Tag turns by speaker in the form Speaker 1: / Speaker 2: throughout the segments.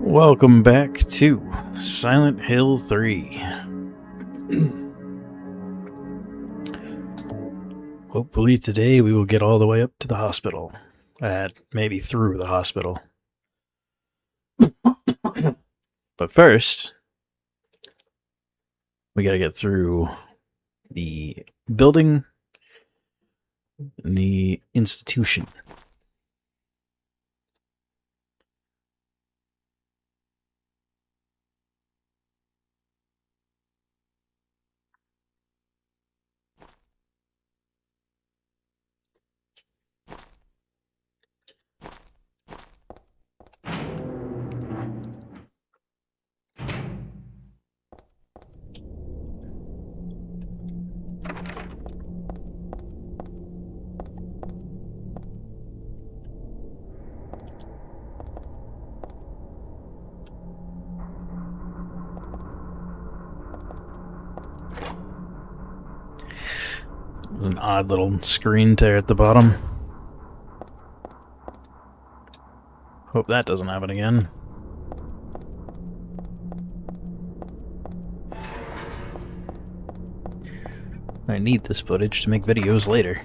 Speaker 1: Welcome back to Silent Hill 3. Hopefully today we will get all the way up to the hospital. Maybe through the hospital. But first, we gotta get through the building and the institution. There's an odd little screen tear at the bottom. Hope that doesn't happen again. I need this footage to make videos later.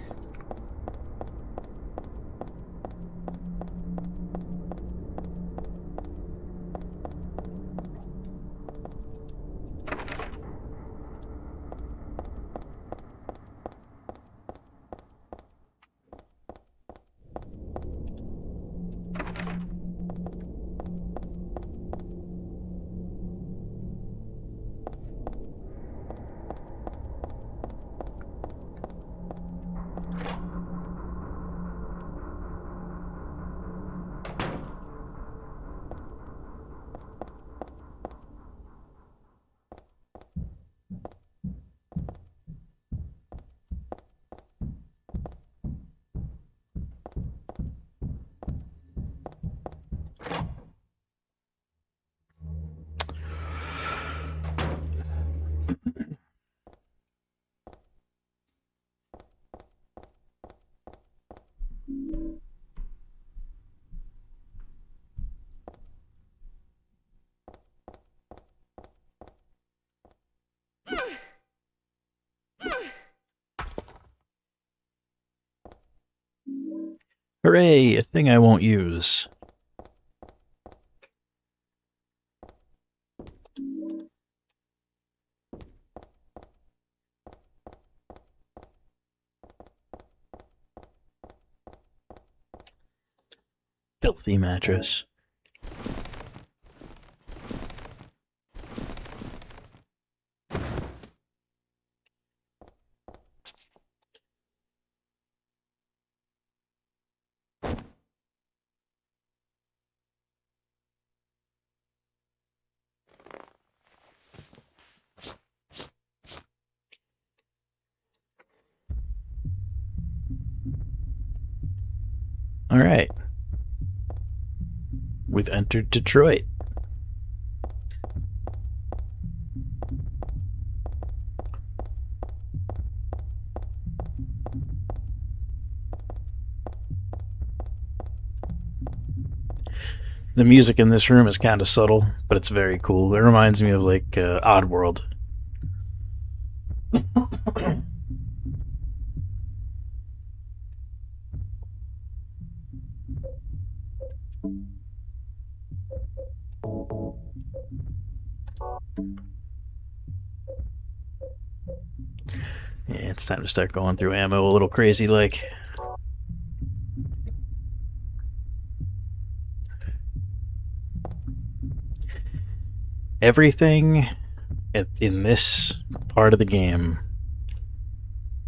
Speaker 1: Hooray! A thing I won't use. Filthy mattress. Alright. We've entered Detroit. The music in this room is kind of subtle, but it's very cool. It reminds me of like Oddworld. Yeah, it's time to start going through ammo a little crazy like. Everything in this part of the game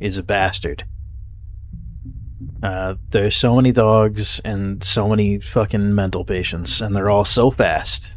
Speaker 1: is a bastard. There's so many dogs and so many fucking mental patients, and they're all so fast.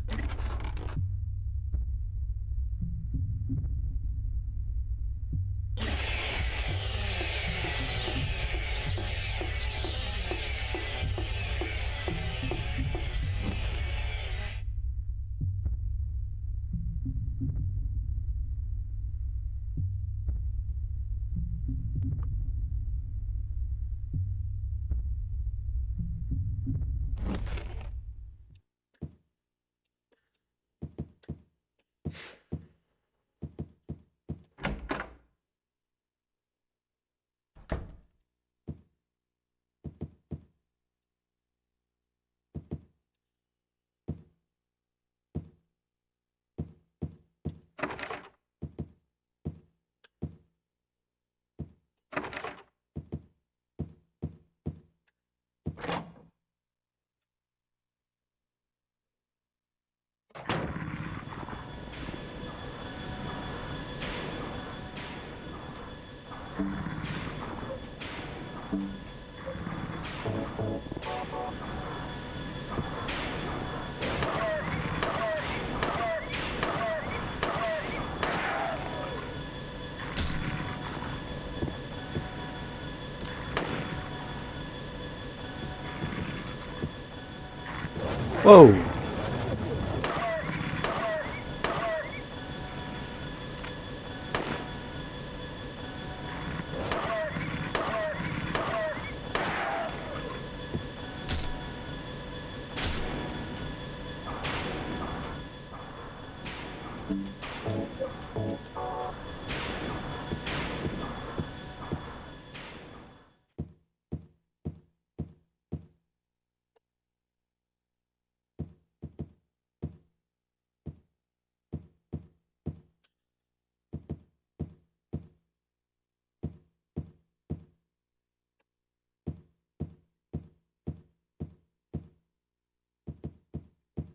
Speaker 1: Whoa!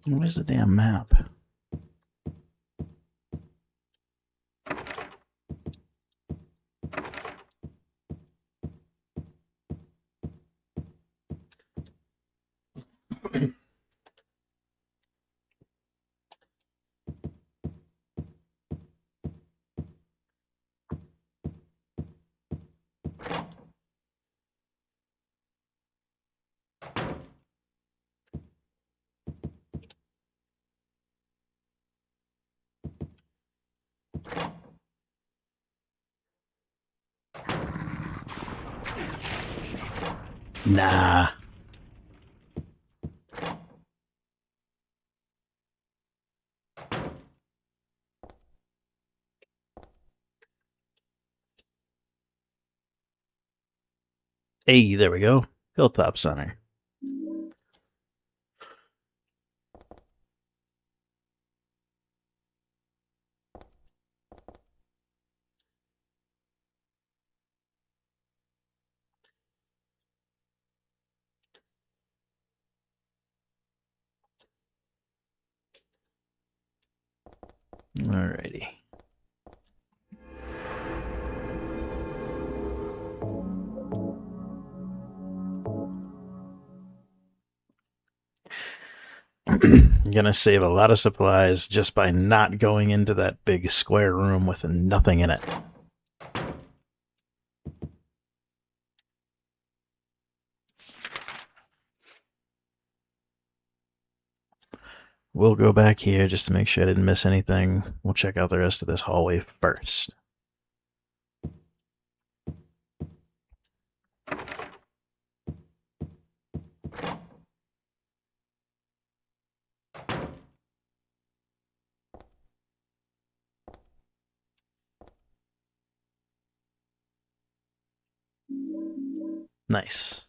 Speaker 1: Where's the damn map? Nah. Hey, there we go. Hilltop Center. Alrighty. I'm gonna save a lot of supplies just by not going into that big square room with nothing in it. We'll go back here just to make sure I didn't miss anything. We'll check out the rest of this hallway first. Nice.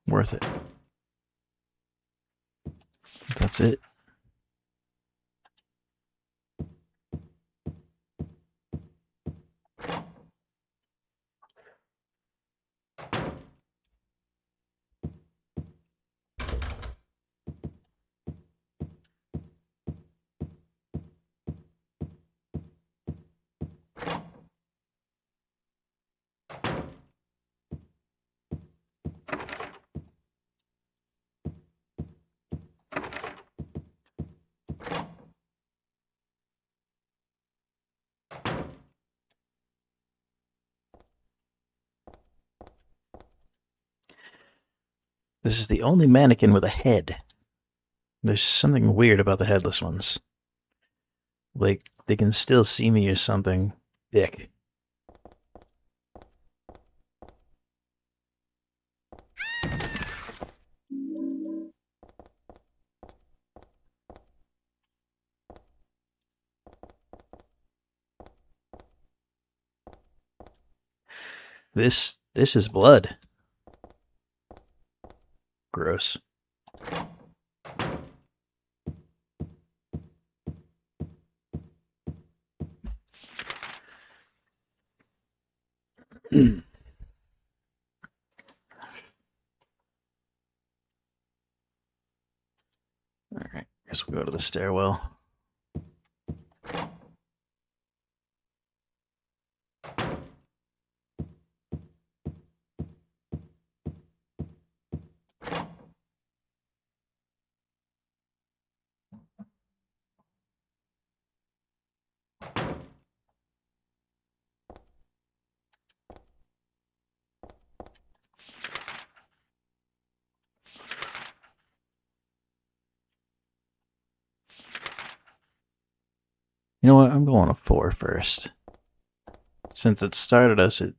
Speaker 1: Worth it. That's it. This is the only mannequin with a head. There's something weird about the headless ones. Like, they can still see me or something. Ick. This is blood. Gross. Alright, Guess we'll go to the stairwell. You know what? I'm going to 4 first. Since it started us at,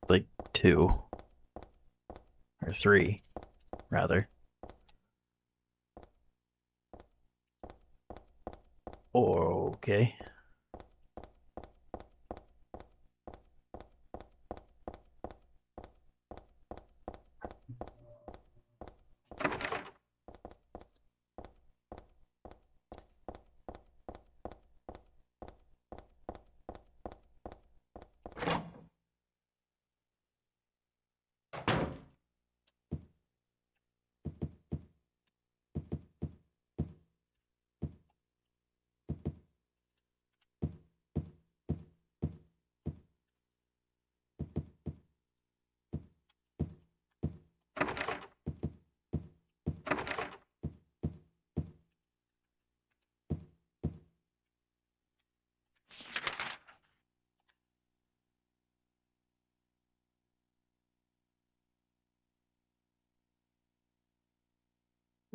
Speaker 1: like, 2. Or 3, rather. Okay.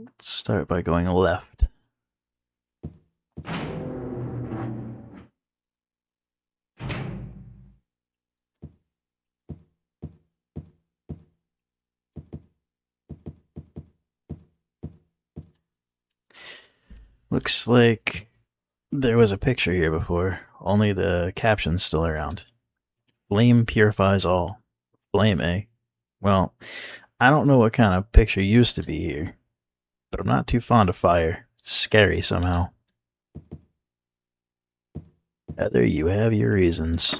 Speaker 1: Let's start by going left. Looks like there was a picture here before, only the caption's still around. Flame purifies all. Flame, eh? Well, I don't know what kind of picture used to be here, but I'm not too fond of fire. It's scary somehow. Heather, you have your reasons.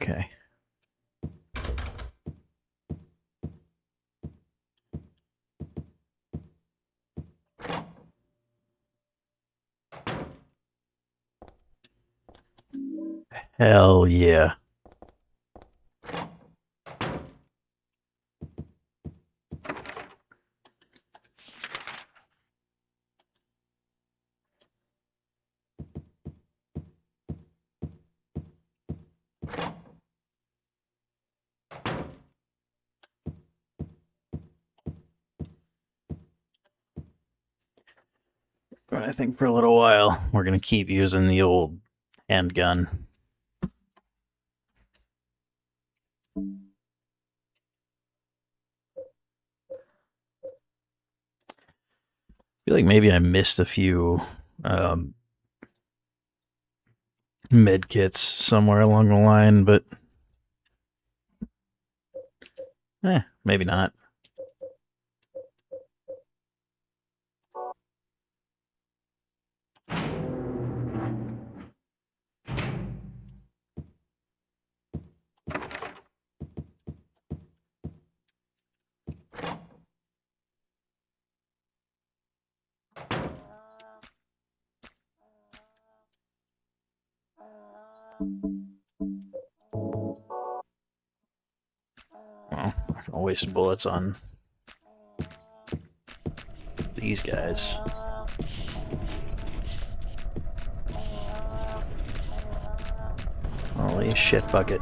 Speaker 1: Okay. Hell yeah. But I think for a little while, we're going to keep using the old handgun. I feel like maybe I missed a few med kits somewhere along the line, but maybe not. Well, I can waste bullets on these guys. Holy shit bucket.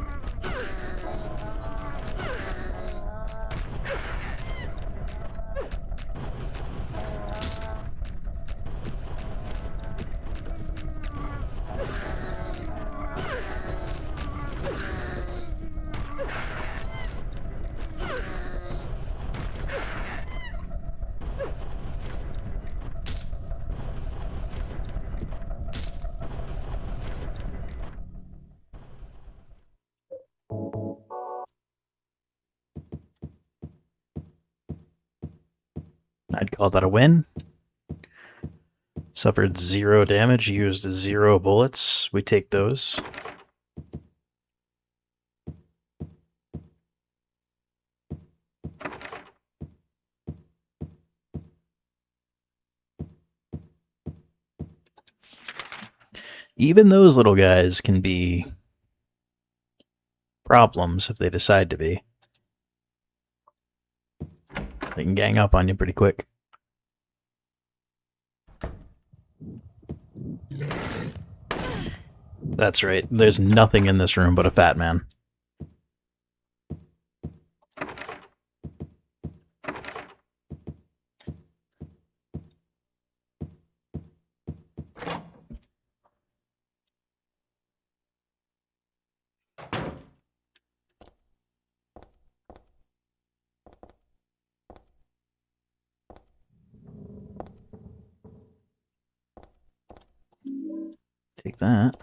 Speaker 1: I'd call that a win. Suffered 0 damage, used 0 bullets. We take those. Even those little guys can be problems if they decide to be. They can gang up on you pretty quick. That's right. There's nothing in this room but a fat man. Take that.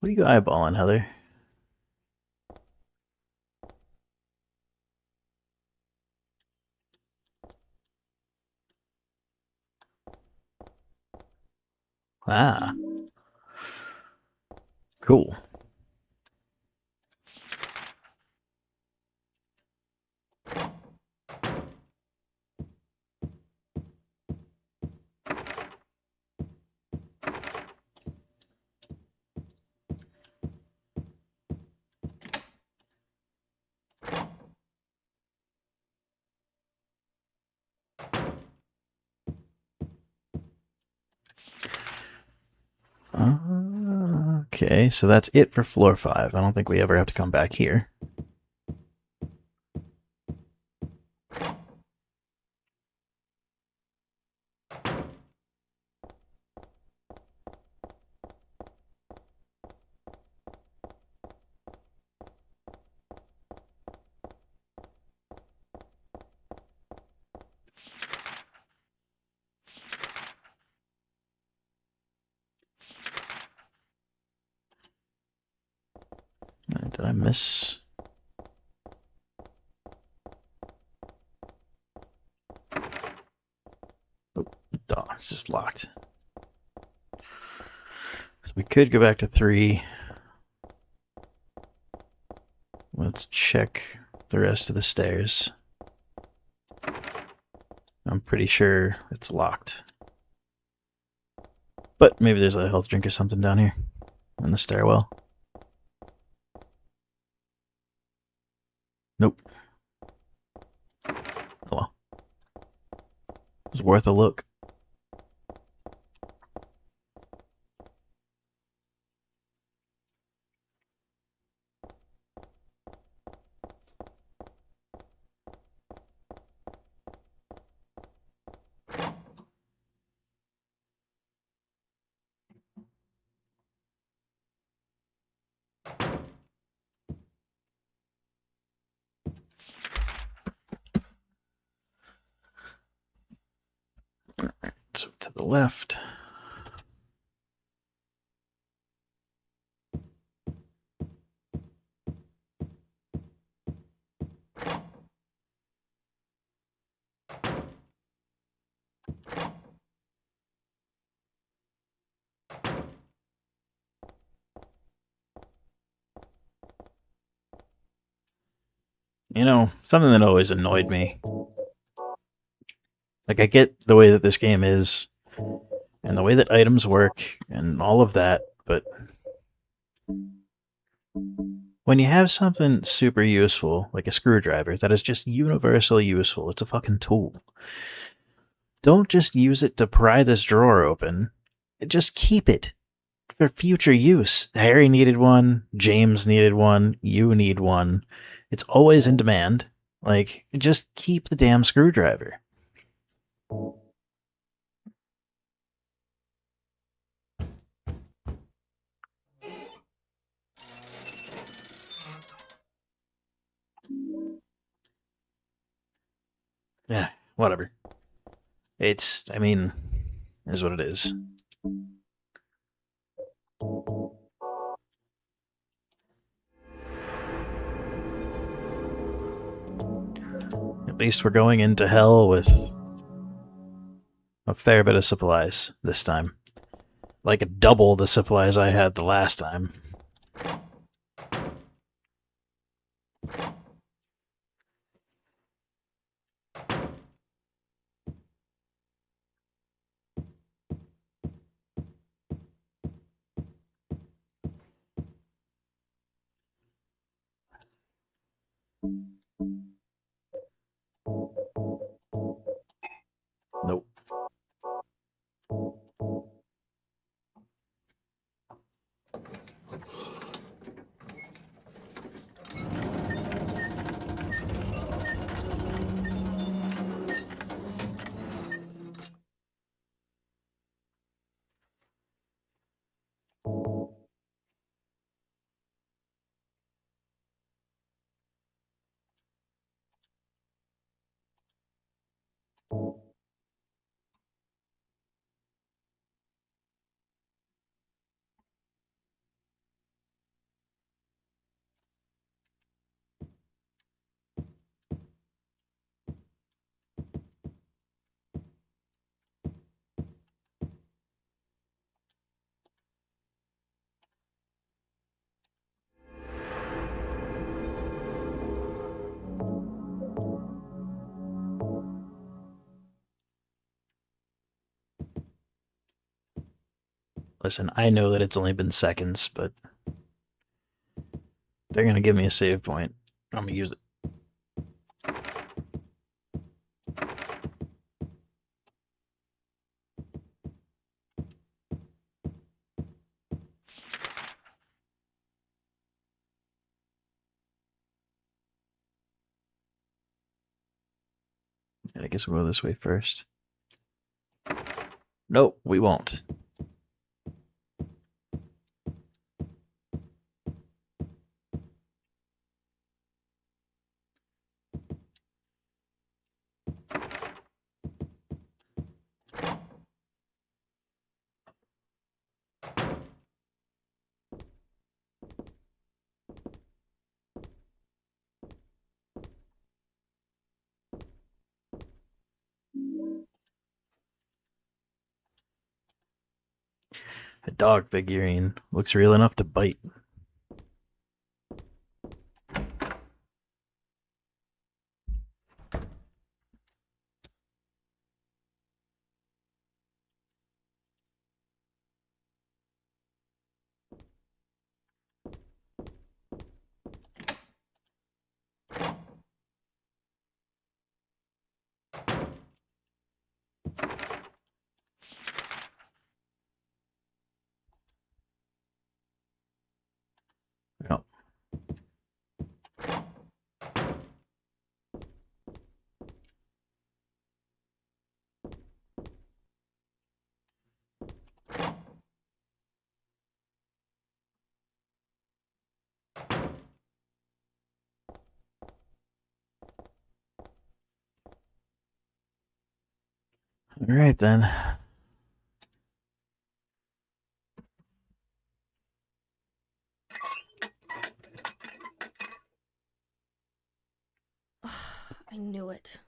Speaker 1: What are you eyeballing, Heather? Ah. Cool. Okay, so that's it for floor 5. I don't think we ever have to come back here. Did I miss? Oh, it's just locked. So we could go back to 3. Let's check the rest of the stairs. I'm pretty sure it's locked. But maybe there's a health drink or something down here in the stairwell. Nope. Oh well. It was worth a look. So to the left. You know, something that always annoyed me. Like, I get the way that this game is, and the way that items work, and all of that, but when you have something super useful, like a screwdriver, that is just universally useful, it's a fucking tool. Don't just use it to pry this drawer open. Just keep it for future use. Harry needed one, James needed one, you need one. It's always in demand. Like, just keep the damn screwdriver. Yeah, whatever. I mean, is what it is. least we're going into hell with a fair bit of supplies this time. Like double the supplies I had the last time. Nope. Listen, I know that it's only been seconds, but they're gonna give me a save point. I'm gonna use it. And I guess we'll go this way first. Nope, we won't. A dog figurine looks real enough to bite. No. All right then.
Speaker 2: I knew it.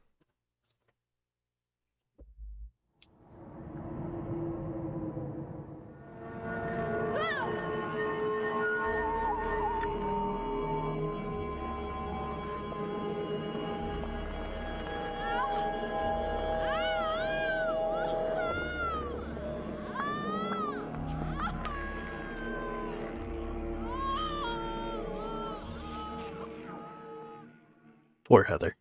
Speaker 1: Poor Heather.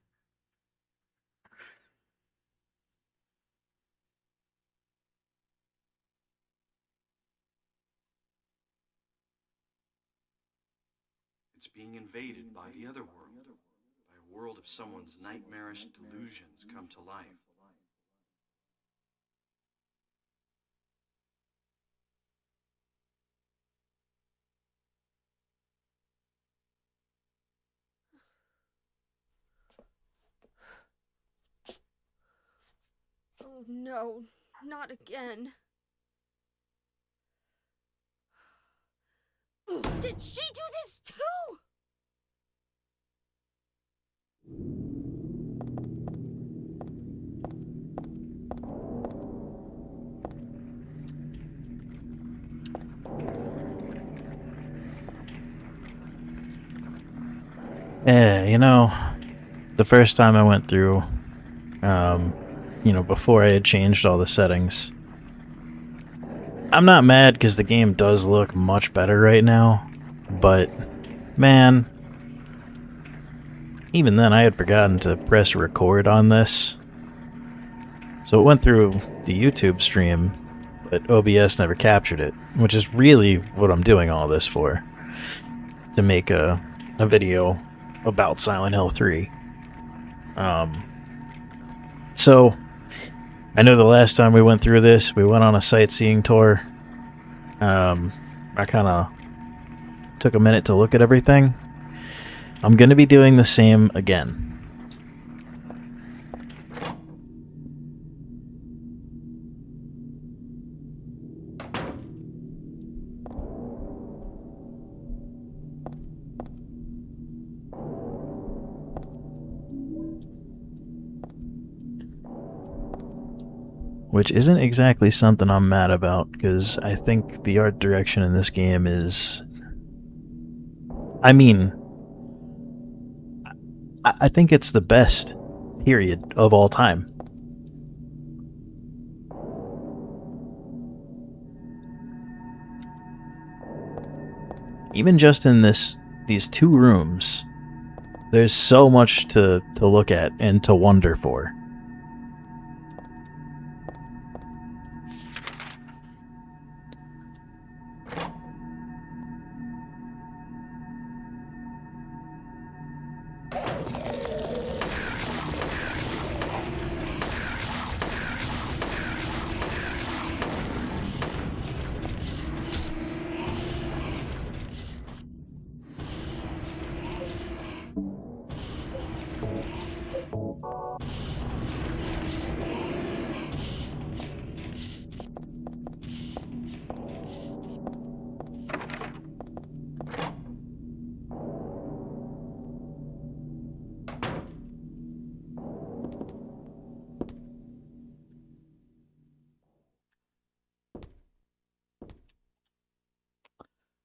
Speaker 3: It's being invaded by the other world, by a world of someone's nightmarish delusions come to life.
Speaker 2: Oh no, not again. Did she do this too?
Speaker 1: Yeah, you know, the first time I went through, before I had changed all the settings, I'm not mad because the game does look much better right now, but man, even then I had forgotten to press record on this. So it went through the YouTube stream, but OBS never captured it, which is really what I'm doing all this for. To make a video about Silent Hill 3. So, I know the last time we went through this, we went on a sightseeing tour. I kind of took a minute to look at everything. I'm going to be doing the same again. Which isn't exactly something I'm mad about, because I think the art direction in this game is... I mean, I think it's the best, period, of all time. Even just in these two rooms, there's so much to look at and to wonder for.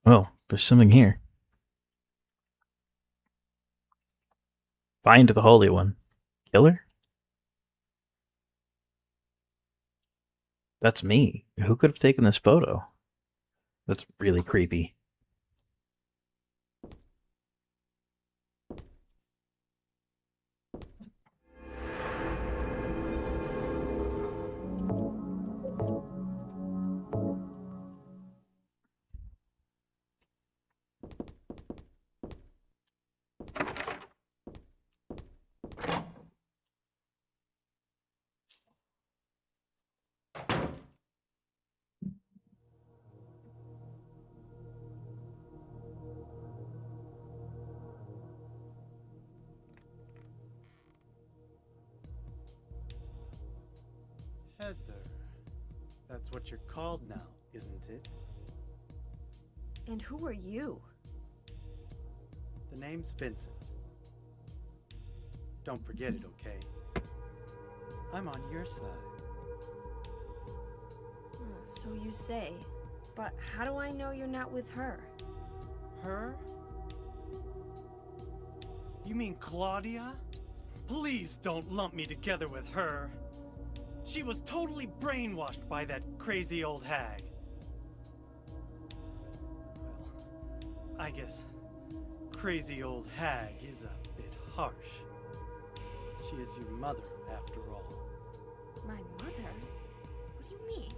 Speaker 1: Well, there's something here. Find the Holy One. Killer? That's me. Who could have taken this photo? That's really creepy.
Speaker 4: Heather. That's what you're called now, isn't it?
Speaker 2: And who are you?
Speaker 4: The name's Vincent. Don't forget it, okay? I'm on your side.
Speaker 2: So you say. But how do I know you're not with her?
Speaker 4: Her? You mean Claudia? Please don't lump me together with her. She was totally brainwashed by that crazy old hag. Well, I guess crazy old hag is a bit harsh. She is your mother, after all.
Speaker 2: My mother? What do you mean?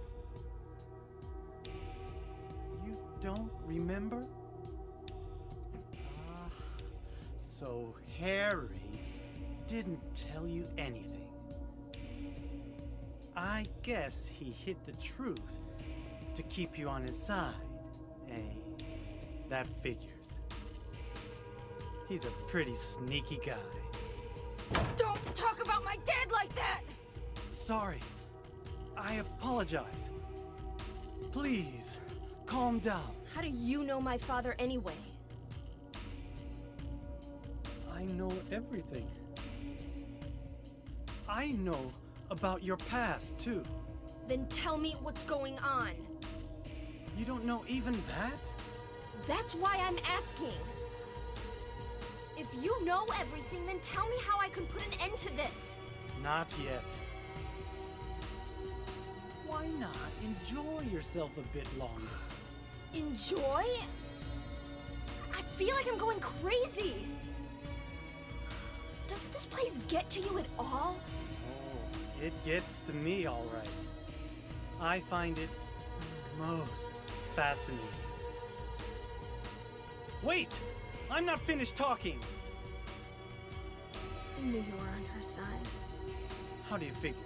Speaker 4: You don't remember? Ah, so Harry didn't tell you anything. I guess he hid the truth to keep you on his side. Eh? That figures. He's a pretty sneaky guy.
Speaker 2: Don't talk about my dad like that!
Speaker 4: Sorry. I apologize. Please, calm down.
Speaker 2: How do you know my father anyway?
Speaker 4: I know everything. I know about your past, too.
Speaker 2: Then tell me what's going on.
Speaker 4: You don't know even that?
Speaker 2: That's why I'm asking. If you know everything, then tell me how I can put an end to this.
Speaker 4: Not yet. Why not enjoy yourself a bit longer?
Speaker 2: Enjoy? I feel like I'm going crazy. Does this place get to you at all?
Speaker 4: Oh, it gets to me, all right. I find it most fascinating. Wait! I'm not finished talking!
Speaker 2: I knew you were on her side.
Speaker 4: How do you figure?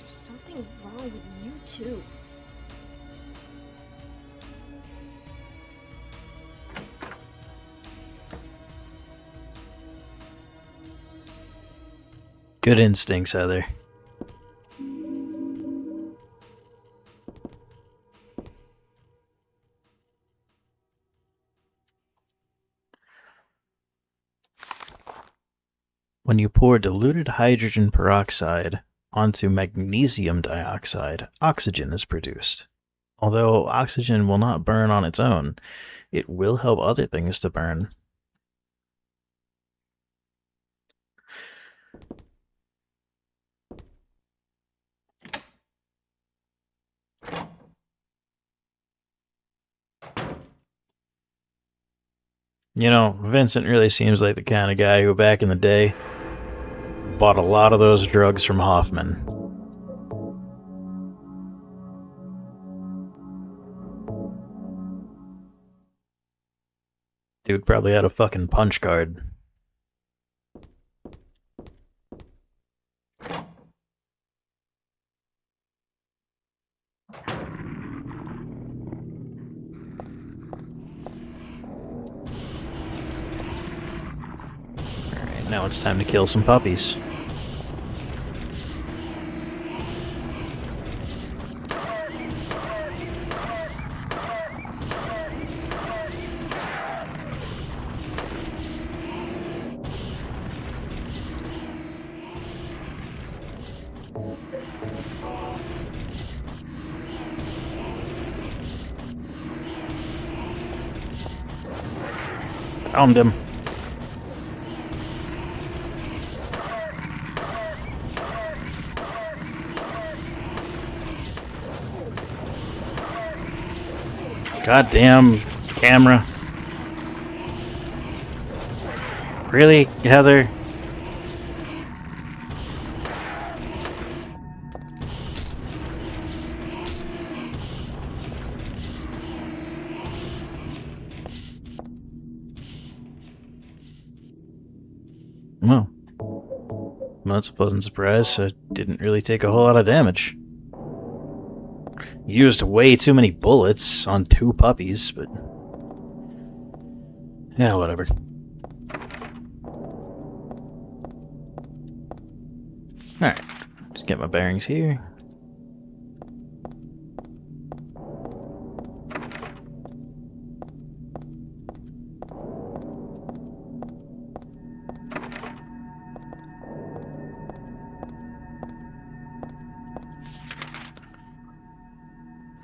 Speaker 2: There's something wrong with you, too.
Speaker 1: Good instincts, Heather. When you pour diluted hydrogen peroxide onto magnesium dioxide, oxygen is produced. Although oxygen will not burn on its own, it will help other things to burn. You know, Vincent really seems like the kind of guy who back in the day bought a lot of those drugs from Hoffman. Dude probably had a fucking punch card. Alright, now it's time to kill some puppies. Found him. Goddamn camera. Really, Heather? Well, that's a pleasant surprise. I didn't really take a whole lot of damage. Used way too many bullets on 2 puppies, but... yeah, whatever. Alright, just get my bearings here.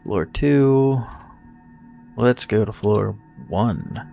Speaker 1: Floor 2. Let's go to floor 1.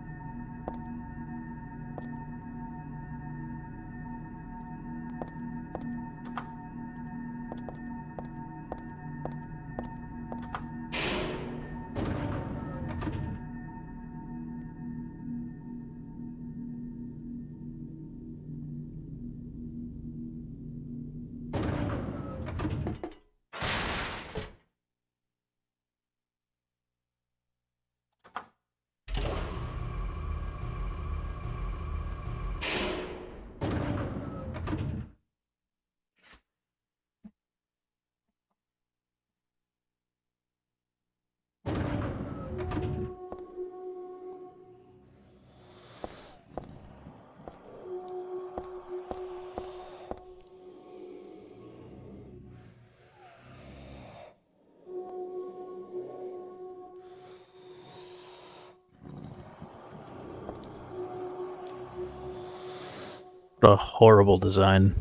Speaker 1: What a horrible design.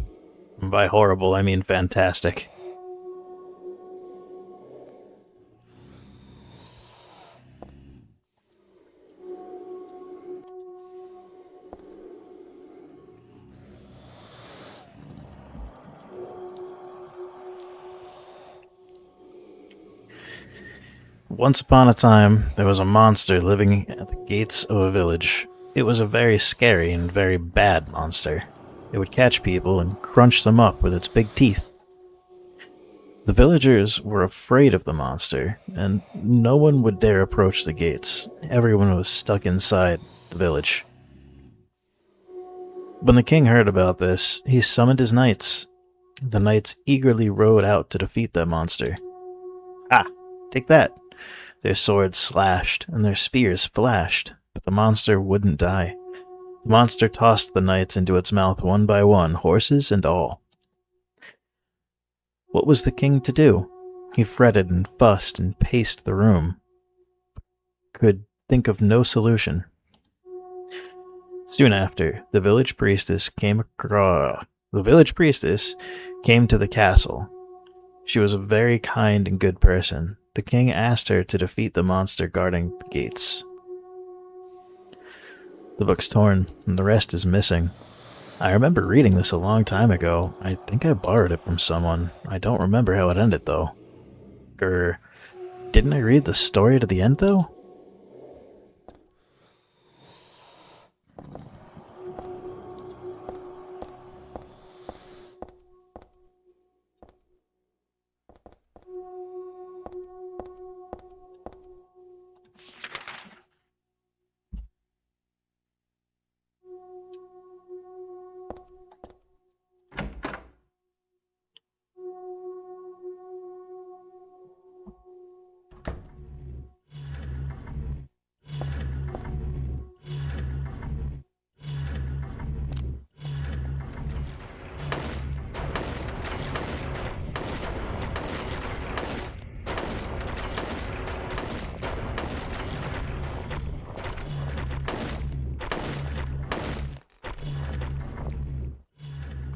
Speaker 1: And by horrible, I mean fantastic. Once upon a time, there was a monster living at the gates of a village. It was a very scary and very bad monster. It would catch people and crunch them up with its big teeth. The villagers were afraid of the monster, and no one would dare approach the gates. Everyone was stuck inside the village. When the king heard about this, he summoned his knights. The knights eagerly rode out to defeat that monster. Ah, take that! Their swords slashed, and their spears flashed, but the monster wouldn't die. The monster tossed the knights into its mouth one by one, horses and all. What was the king to do? He fretted and fussed and paced the room. Could think of no solution. Soon after, the village priestess came to the castle. She was a very kind and good person. The king asked her to defeat the monster guarding the gates. The book's torn, and the rest is missing. I remember reading this a long time ago. I think I borrowed it from someone. I don't remember how it ended, though. Didn't I read the story to the end, though?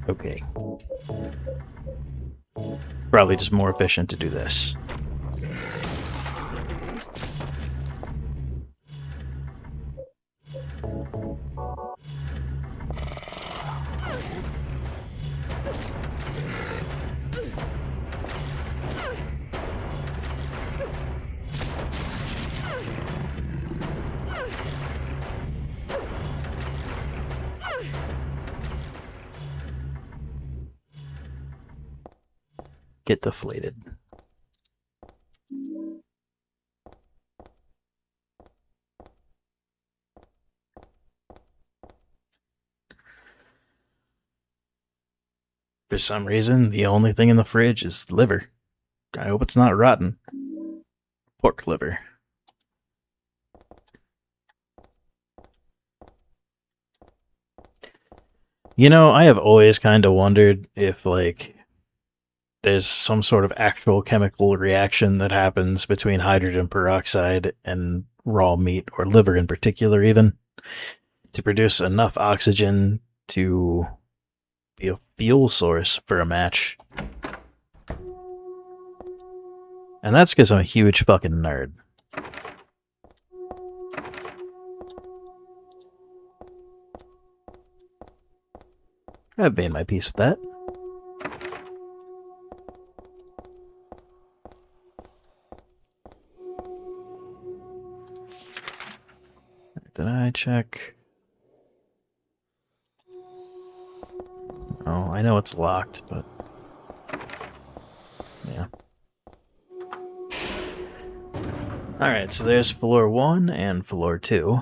Speaker 1: Okay. Probably just more efficient to do this. Get deflated. For some reason, the only thing in the fridge is liver. I hope it's not rotten. Pork liver. You know, I have always kind of wondered if, like, there's some sort of actual chemical reaction that happens between hydrogen peroxide and raw meat, or liver in particular, even, to produce enough oxygen to be a fuel source for a match. And that's because I'm a huge fucking nerd. I've made my peace with that. Did I check? Oh, I know it's locked, but... yeah. Alright, so there's floor 1 and floor 2.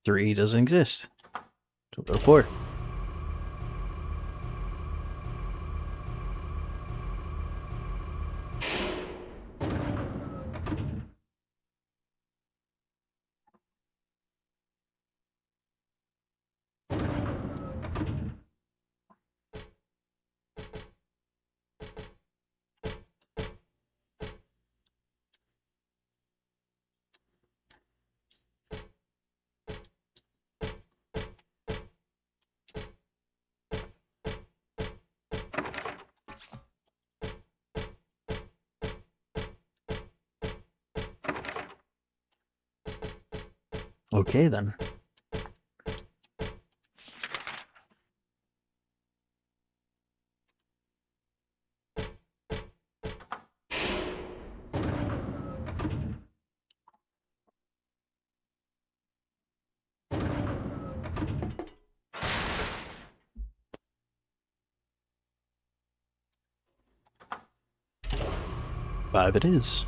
Speaker 1: Three doesn't exist. So we'll go 4. Okay then. Five it is.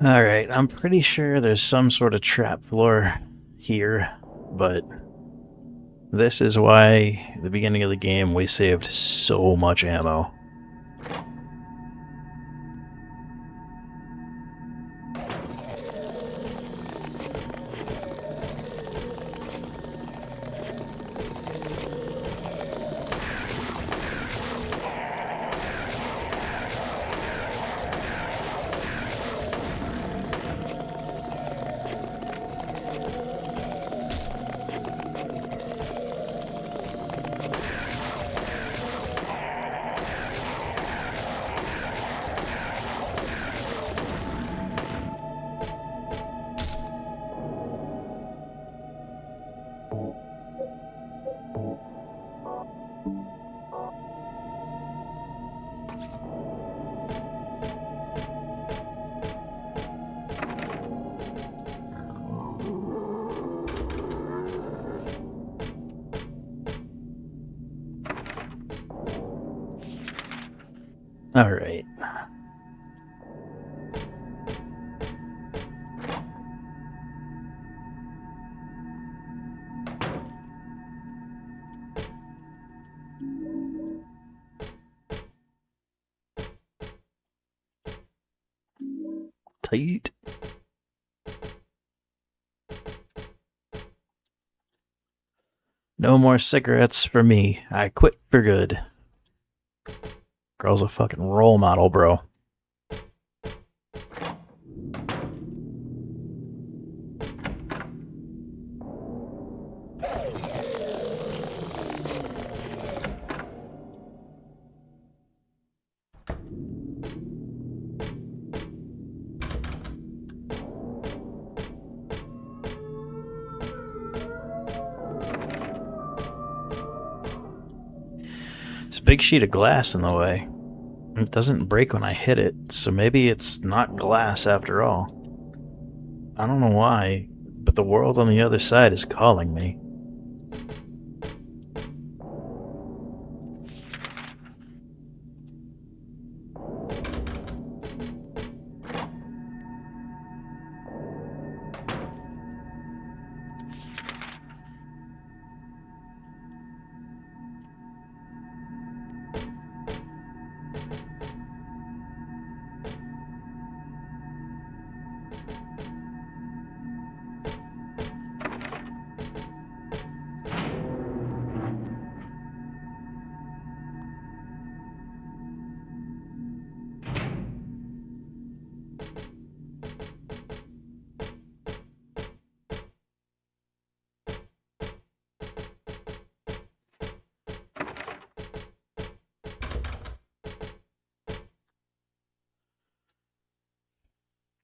Speaker 1: Alright, I'm pretty sure there's some sort of trap floor here, but this is why at the beginning of the game we saved so much ammo. Alright. Tight. No more cigarettes for me. I quit for good. Girl's a fucking role model, bro. There's a big sheet of glass in the way. It doesn't break when I hit it, so maybe it's not glass after all. I don't know why, but the world on the other side is calling me.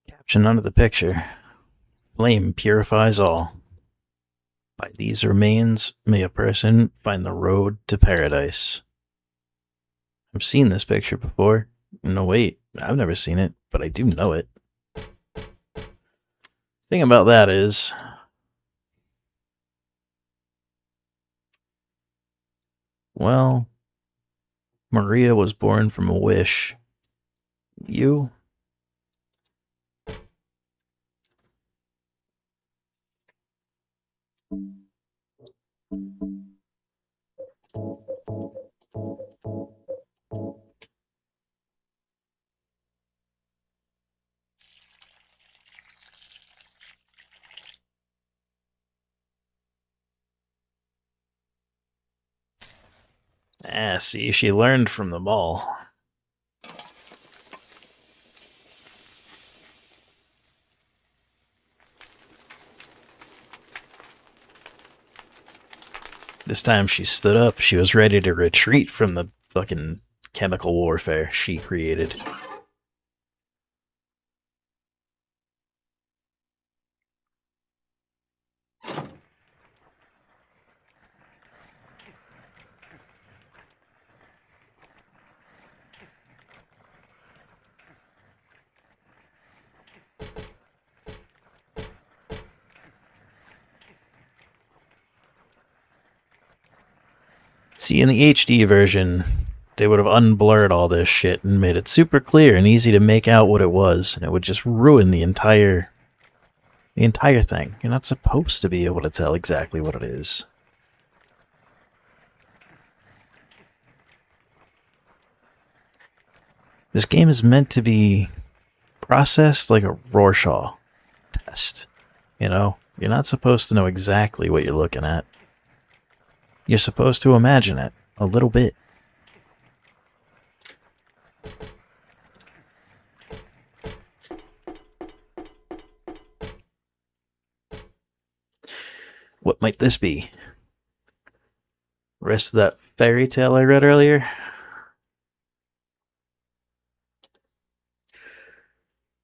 Speaker 1: Caption under the picture. Flame purifies all. By these remains may a person find the road to paradise. I've seen this picture before. No, wait, I've never seen it, but I do know it. Thing about that is, well, Maria was born from a wish. You? See, she learned from the ball. This time she stood up. She was ready to retreat from the fucking chemical warfare she created. See, in the HD version, they would have unblurred all this shit and made it super clear and easy to make out what it was, and it would just ruin the entire thing. You're not supposed to be able to tell exactly what it is. This game is meant to be processed like a Rorschach test. You know, you're not supposed to know exactly what you're looking at. You're supposed to imagine it a little bit. What might this be? Rest of that fairy tale I read earlier?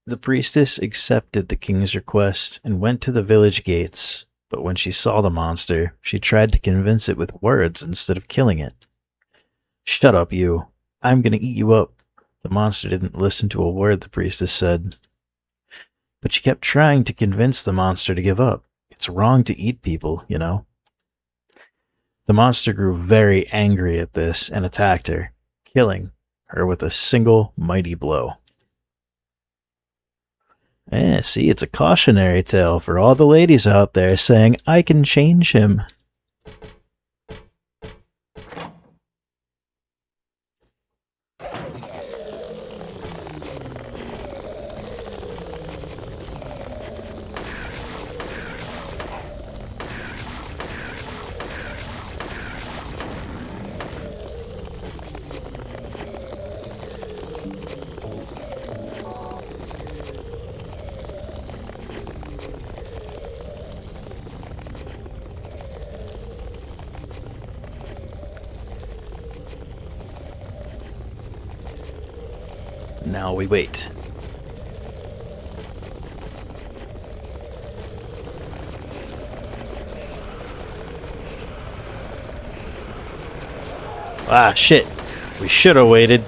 Speaker 1: The priestess accepted the king's request and went to the village gates, but when she saw the monster, she tried to convince it with words instead of killing it. "Shut up, you. I'm gonna eat you up." The monster didn't listen to a word the priestess said. But she kept trying to convince the monster to give up. It's wrong to eat people, you know. The monster grew very angry at this and attacked her, killing her with a single mighty blow. See, it's a cautionary tale for all the ladies out there saying, "I can change him." Now we wait. Ah, shit. We should have waited.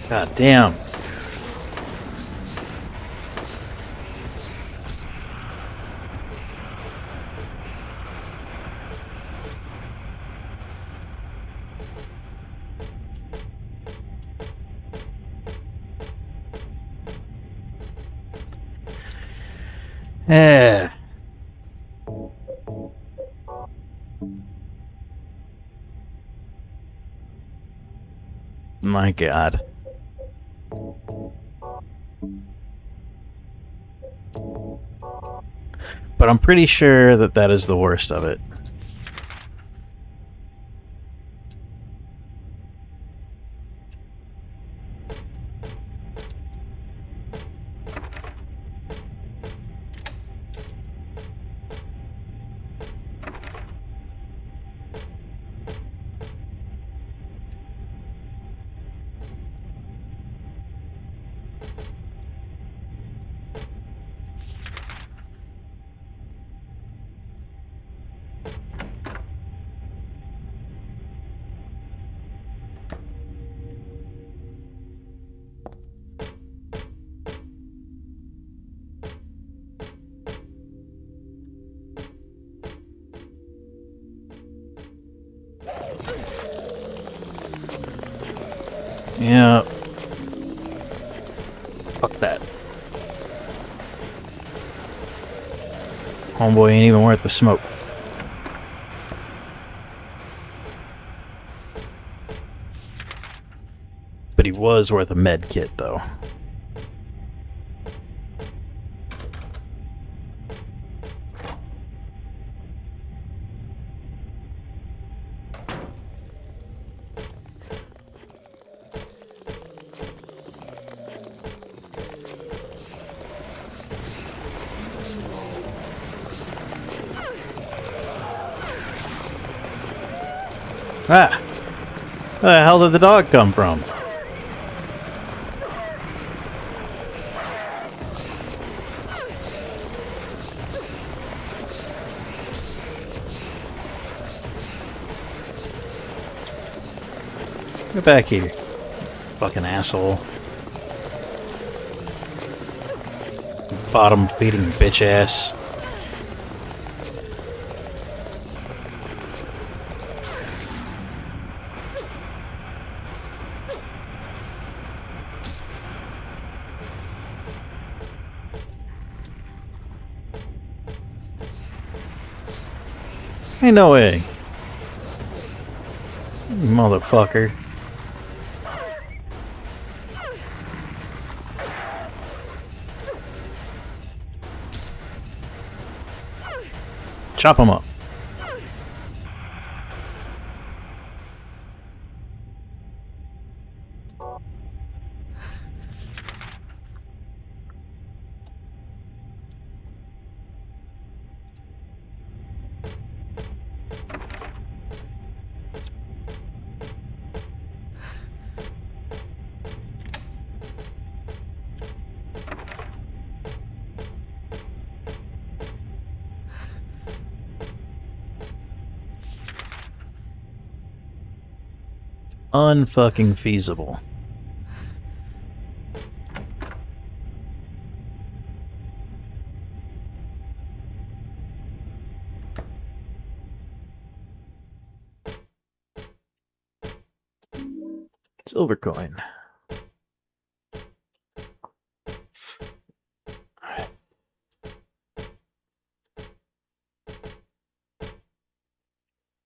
Speaker 1: God damn. Eh. My God. But I'm pretty sure that that is the worst of it. Yeah. Fuck that. Homeboy ain't even worth the smoke. But he was worth a med kit, though. Ah! Where the hell did the dog come from? Get back here, fucking asshole. Bottom feeding bitch ass. Ain't no way. Motherfucker. Chop him up. Unfucking feasible. Silver coin. Alright.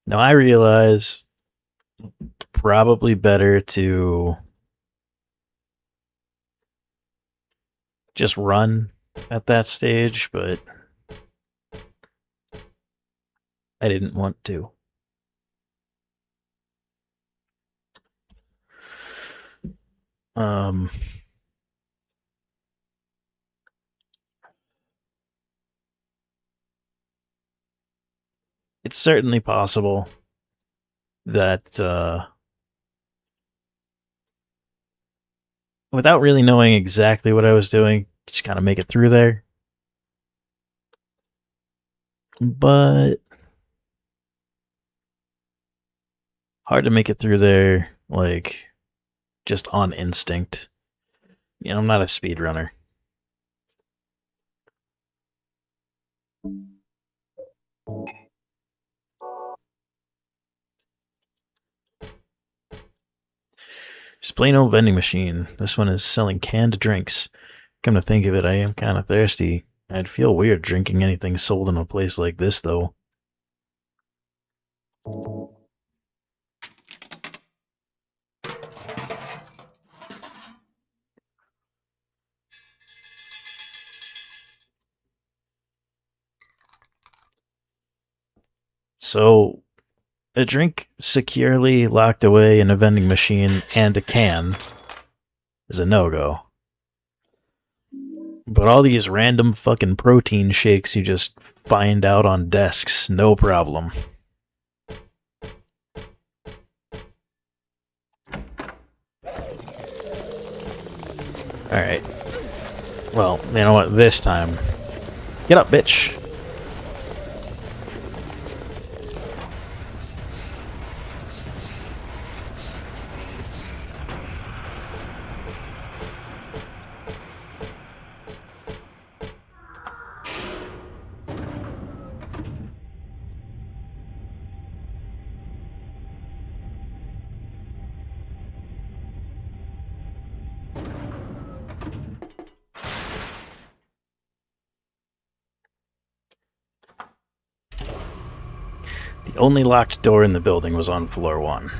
Speaker 1: Now I realize it's probably better to just run at that stage, but I didn't want to. It's certainly possible that without really knowing exactly what I was doing, just kind of make it through there. But hard to make it through there, like, just on instinct. You know, I'm not a speedrunner. Just plain old vending machine. This one is selling canned drinks. Come to think of it, I am kind of thirsty. I'd feel weird drinking anything sold in a place like this, though. So, a drink securely locked away in a vending machine and a can is a no-go. But all these random fucking protein shakes you just find out on desks, no problem. Alright. Well, you know what, this time. Get up, bitch. The only locked door in the building was on floor 1.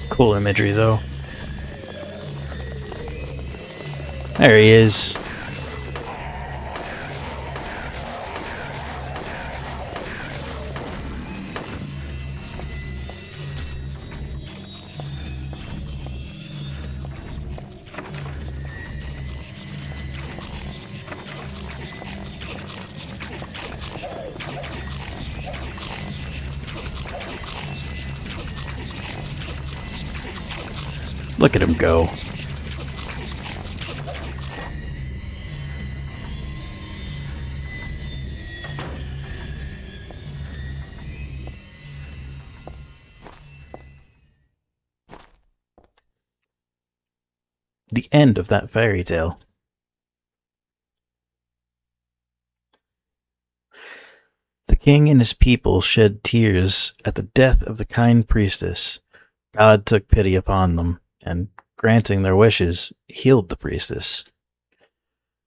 Speaker 1: Cool imagery, though. There he is. Look at him go. The end of that fairy tale. The king and his people shed tears at the death of the kind priestess. God took pity upon them, and, granting their wishes, healed the priestess.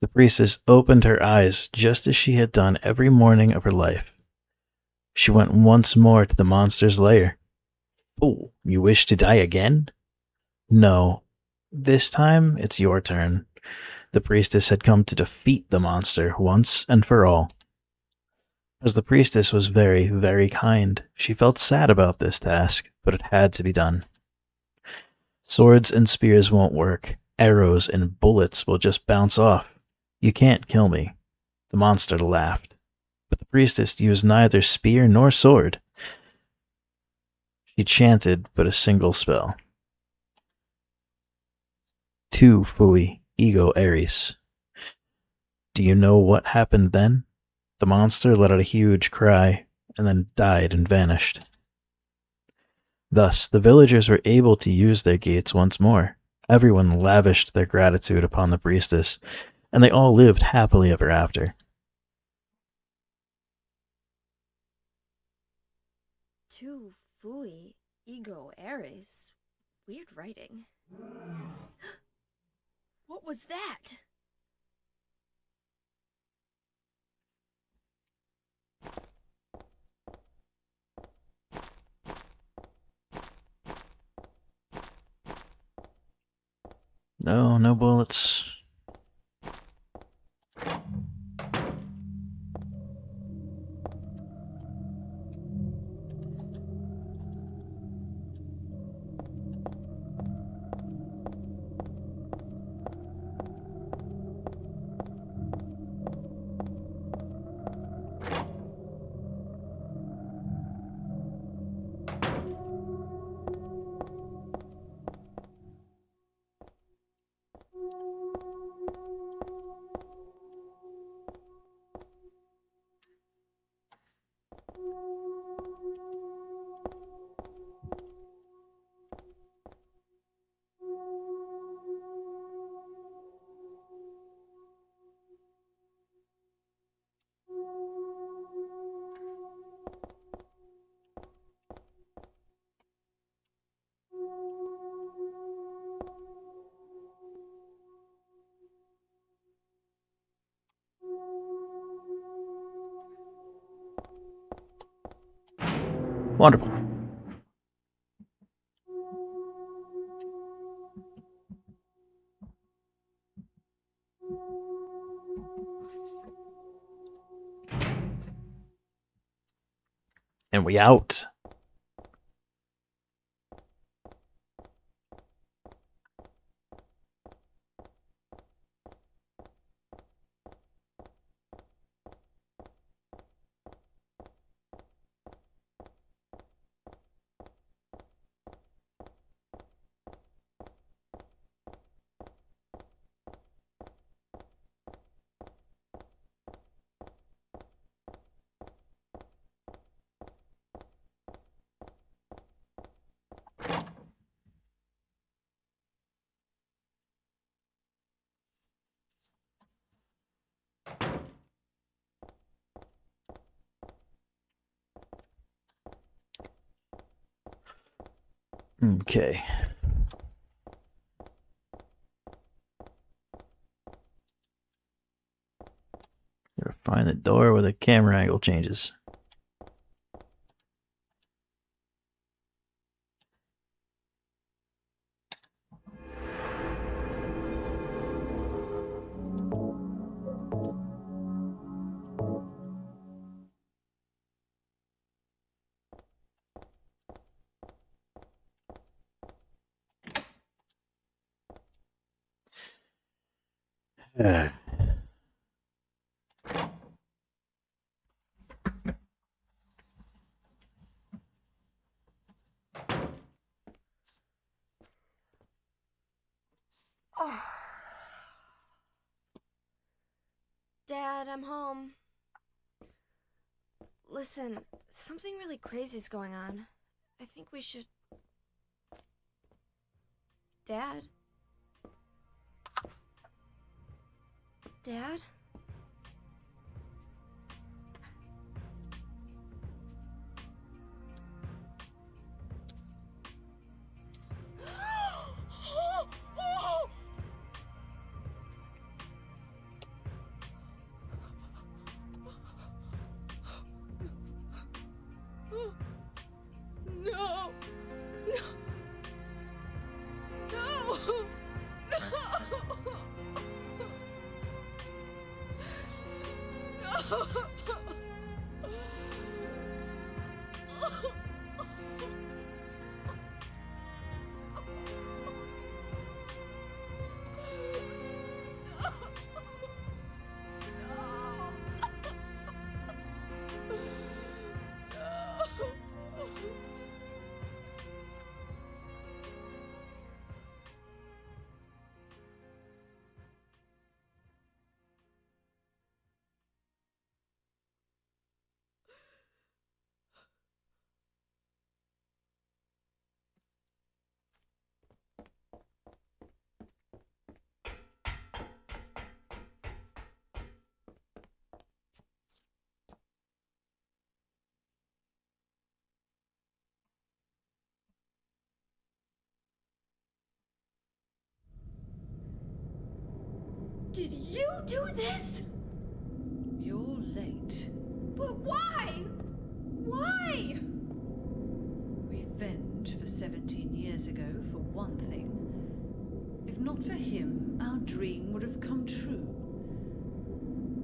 Speaker 1: The priestess opened her eyes just as she had done every morning of her life. She went once more to the monster's lair. "Oh, you wish to die again?" "No. This time it's your turn." The priestess had come to defeat the monster once and for all. As the priestess was very, very kind, she felt sad about this task, but it had to be done. "Swords and spears won't work. Arrows and bullets will just bounce off. You can't kill me." The monster laughed, but the priestess used neither spear nor sword. She chanted but a single spell. Tu fui, ego eris. Do you know what happened then? The monster let out a huge cry, and then died and vanished. Thus, the villagers were able to use their gates once more. Everyone lavished their gratitude upon the priestess, and they all lived happily ever after.
Speaker 2: Tu fui, ego eris. Weird writing. What was that?
Speaker 1: No, no bullets. Wonderful. And we out. Okay. Gotta find the door where the camera angle changes.
Speaker 2: Dad, I'm home. Listen, something really crazy's going on. I think we should... Dad? Dad? No! No! No! Did you do this?
Speaker 5: You're late.
Speaker 2: But why? Why?
Speaker 5: Revenge for 17 years ago, for one thing. If not for him, our dream would have come true.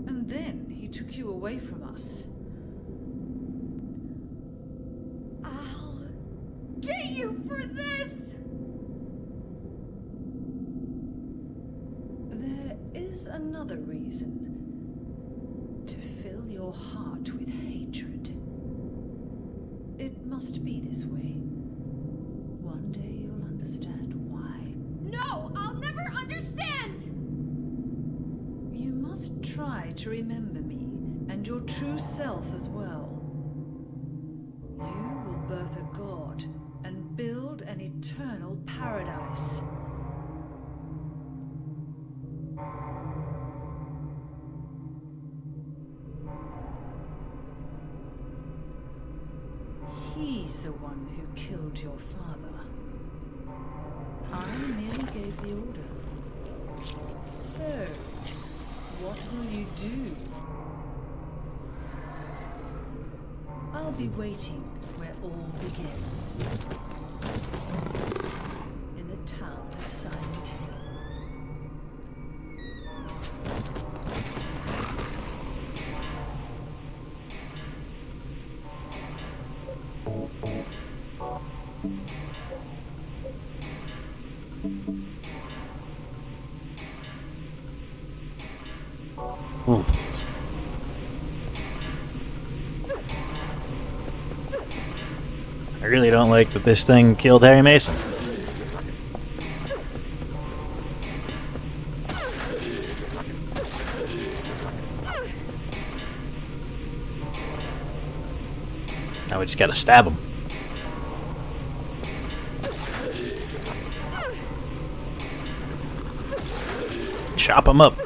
Speaker 5: And then he took you away from us.
Speaker 2: I'll get you for this!
Speaker 5: There is another reason. To fill your heart with hatred. It must be this way. One day you'll understand why.
Speaker 2: No, I'll never understand!
Speaker 5: You must try to remember me, and your true self as well. You will birth a god, and build an eternal paradise. He's the one who killed your father. I merely gave the order. So, what will you do? I'll be waiting where all begins. In the town of Silent Hill.
Speaker 1: Ooh. I really don't like that this thing killed Harry Mason. Now we just gotta stab him. Chop him up.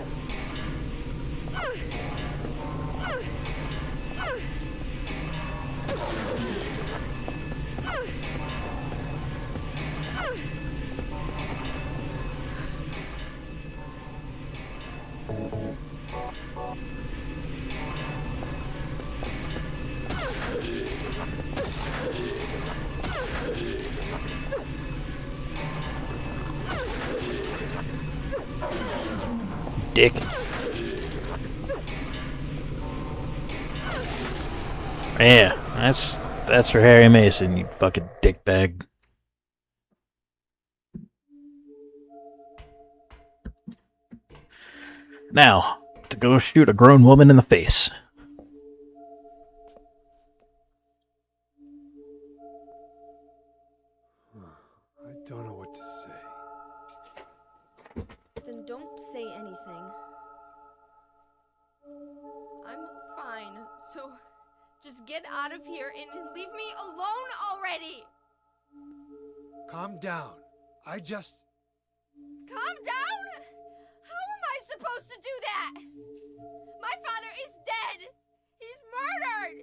Speaker 1: dick. Yeah, that's for Harry Mason, you fucking dickbag. Now, to go shoot a grown woman in the face.
Speaker 6: I don't know what to say.
Speaker 2: Then don't say anything. I'm fine, so just get out of here and leave me alone already!
Speaker 6: Calm down.
Speaker 2: Calm down? How am I supposed to do that? My father is dead! He's murdered!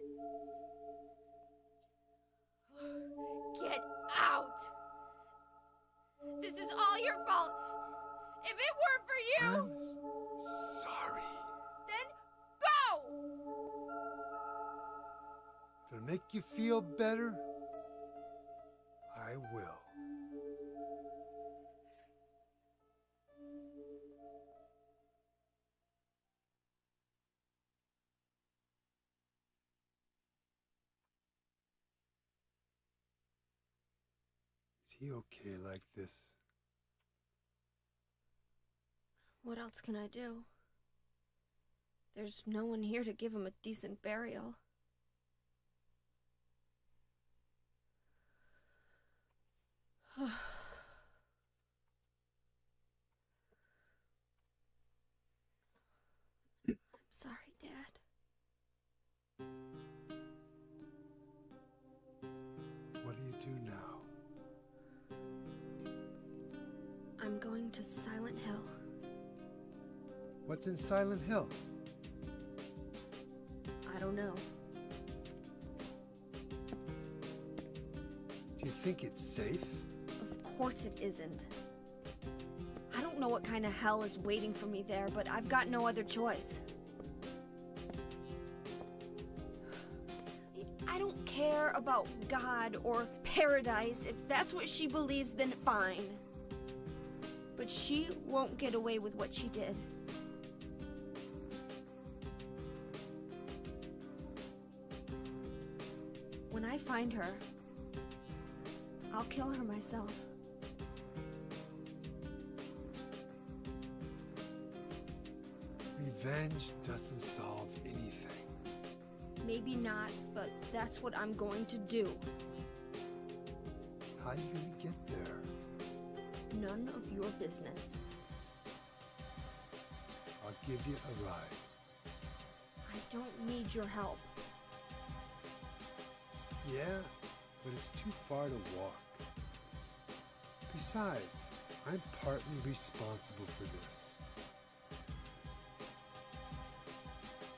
Speaker 2: Get out! This is all your fault! If it weren't for you,
Speaker 6: I'm sorry.
Speaker 2: then go!
Speaker 6: If it'll make you feel better, I will. Is he okay like this?
Speaker 2: What else can I do? There's no one here to give him a decent burial. I'm sorry, Dad.
Speaker 6: What do you do now?
Speaker 2: I'm going to Silent Hill.
Speaker 6: What's in Silent Hill?
Speaker 2: I don't know.
Speaker 6: Do you think it's safe?
Speaker 2: Of course it isn't. I don't know what kind of hell is waiting for me there, but I've got no other choice. I don't care about God or paradise. If that's what she believes, then fine. But she won't get away with what she did. When I find her, I'll kill her myself.
Speaker 6: Revenge doesn't solve anything.
Speaker 2: Maybe not, but that's what I'm going to do.
Speaker 6: How are you gonna get there?
Speaker 2: None of your business.
Speaker 6: I'll give you a ride.
Speaker 2: I don't need your help.
Speaker 6: Yeah, but it's too far to walk. Besides, I'm partly responsible for this.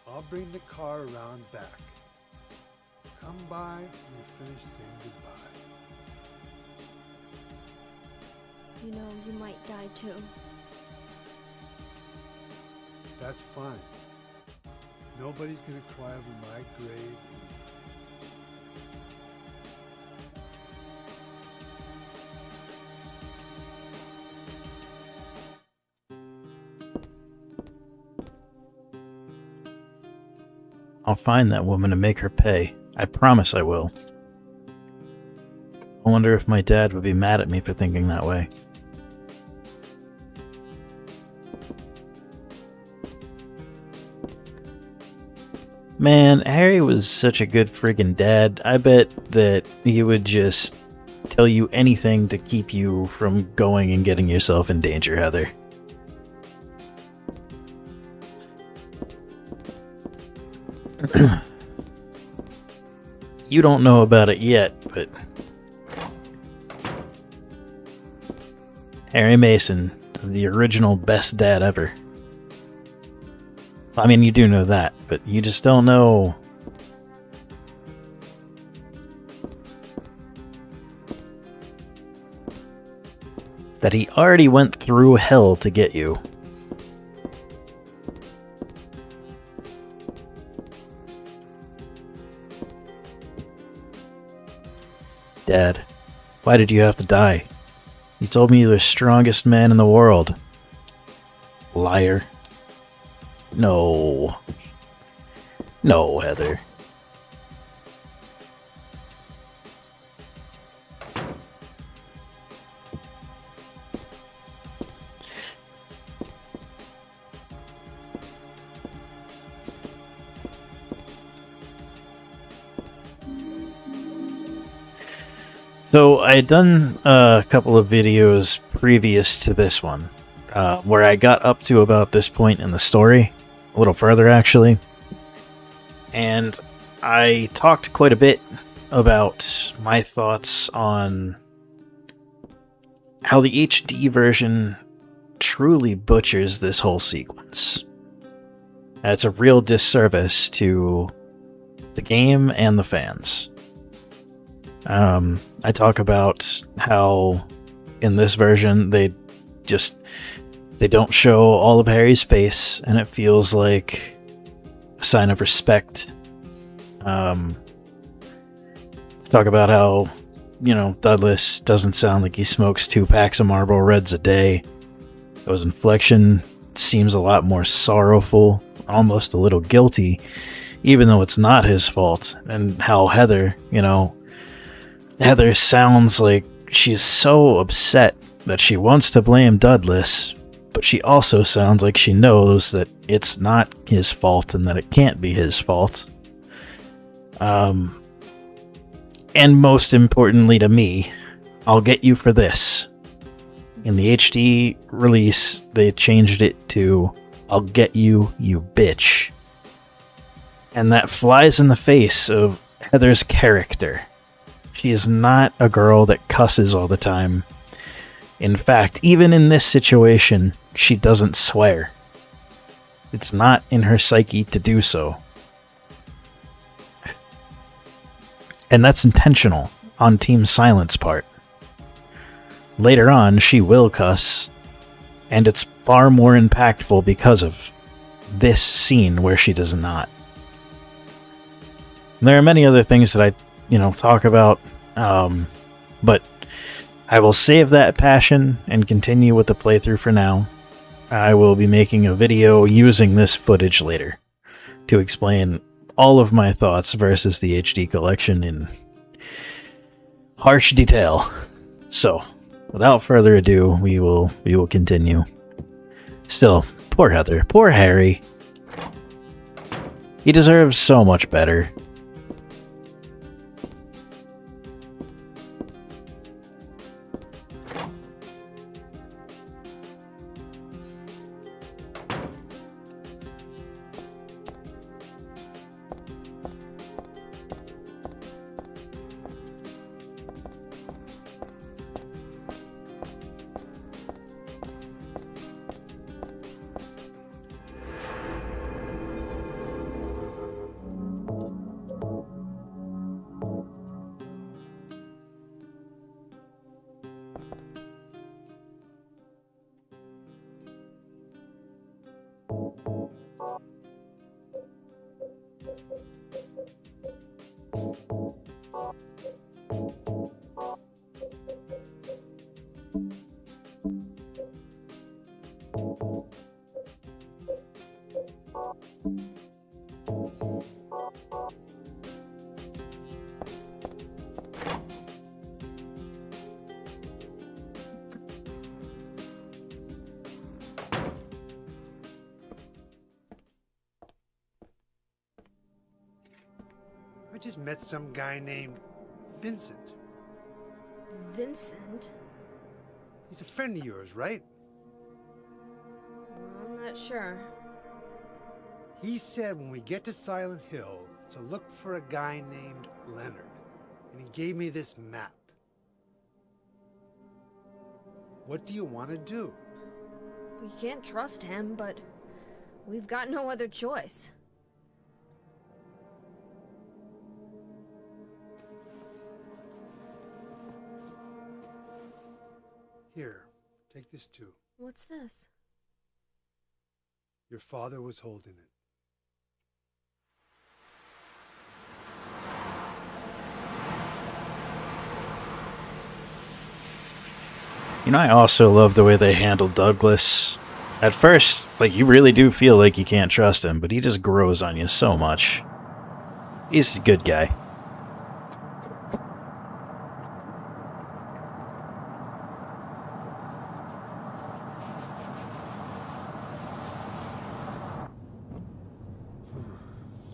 Speaker 6: I'll bring the car around back. Come by and we'll finish saying goodbye.
Speaker 2: You know, you might die too.
Speaker 6: That's fine. Nobody's gonna cry over my grave.
Speaker 1: I'll find that woman and make her pay. I promise I will. I wonder if my dad would be mad at me for thinking that way. Man, Harry was such a good friggin' dad. I bet that he would just tell you anything to keep you from going and getting yourself in danger, Heather. You don't know about it yet, but Harry Mason, the original best dad ever. I mean, you do know that, but you just don't know that he already went through hell to get you. Dad, why did you have to die? You told me you were the strongest man in the world. Liar. No. No, Heather. So I had done a couple of videos previous to this one, where I got up to about this point in the story, a little further actually, and I talked quite a bit about my thoughts on how the HD version truly butchers this whole sequence. It's a real disservice to the game and the fans. I talk about how in this version they don't show all of Harry's face, and it feels like a sign of respect. Talk about how, Douglas doesn't sound like he smokes 2 packs of Marlboro Reds a day. His inflection seems a lot more sorrowful, almost a little guilty, even though it's not his fault. And how Heather sounds like she's so upset that she wants to blame Douglas, but she also sounds like she knows that it's not his fault and that it can't be his fault. And most importantly to me, I'll get you for this. In the HD release, they changed it to, I'll get you, you bitch. And that flies in the face of Heather's character. She is not a girl that cusses all the time. In fact, even in this situation, she doesn't swear. It's not in her psyche to do so. And that's intentional on Team Silent's part. Later on, she will cuss, and it's far more impactful because of this scene where she does not. There are many other things that I talk about, but I will save that passion and continue with the playthrough for now. I will be making a video using this footage later to explain all of my thoughts versus the HD collection in harsh detail. So, without further ado, we will continue. Still, poor Heather, poor Harry. He deserves so much better.
Speaker 6: I just met some guy named Vincent.
Speaker 2: Vincent?
Speaker 6: He's a friend of yours, right?
Speaker 2: I'm not sure.
Speaker 6: He said when we get to Silent Hill to look for a guy named Leonard. And he gave me this map. What do you want to do?
Speaker 2: We can't trust him, but we've got no other choice.
Speaker 6: Here, take this too.
Speaker 2: What's this?
Speaker 6: Your father was holding it.
Speaker 1: I also love the way they handled Douglas. At first, like, you really do feel like you can't trust him, but he just grows on you so much. He's a good guy.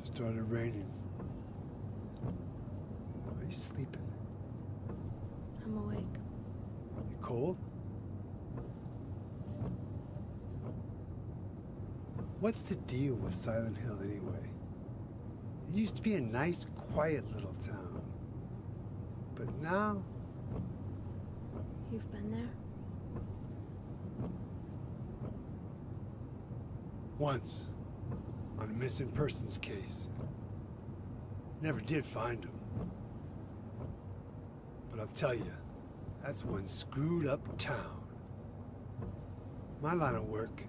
Speaker 6: Started raining. Are you sleeping?
Speaker 2: I'm awake.
Speaker 6: You cold? What's the deal with Silent Hill anyway? It used to be a nice, quiet little town. But now,
Speaker 2: You've been there?
Speaker 6: once, on a missing persons case. Never did find him. But I'll tell you, that's one screwed up town. My line of work,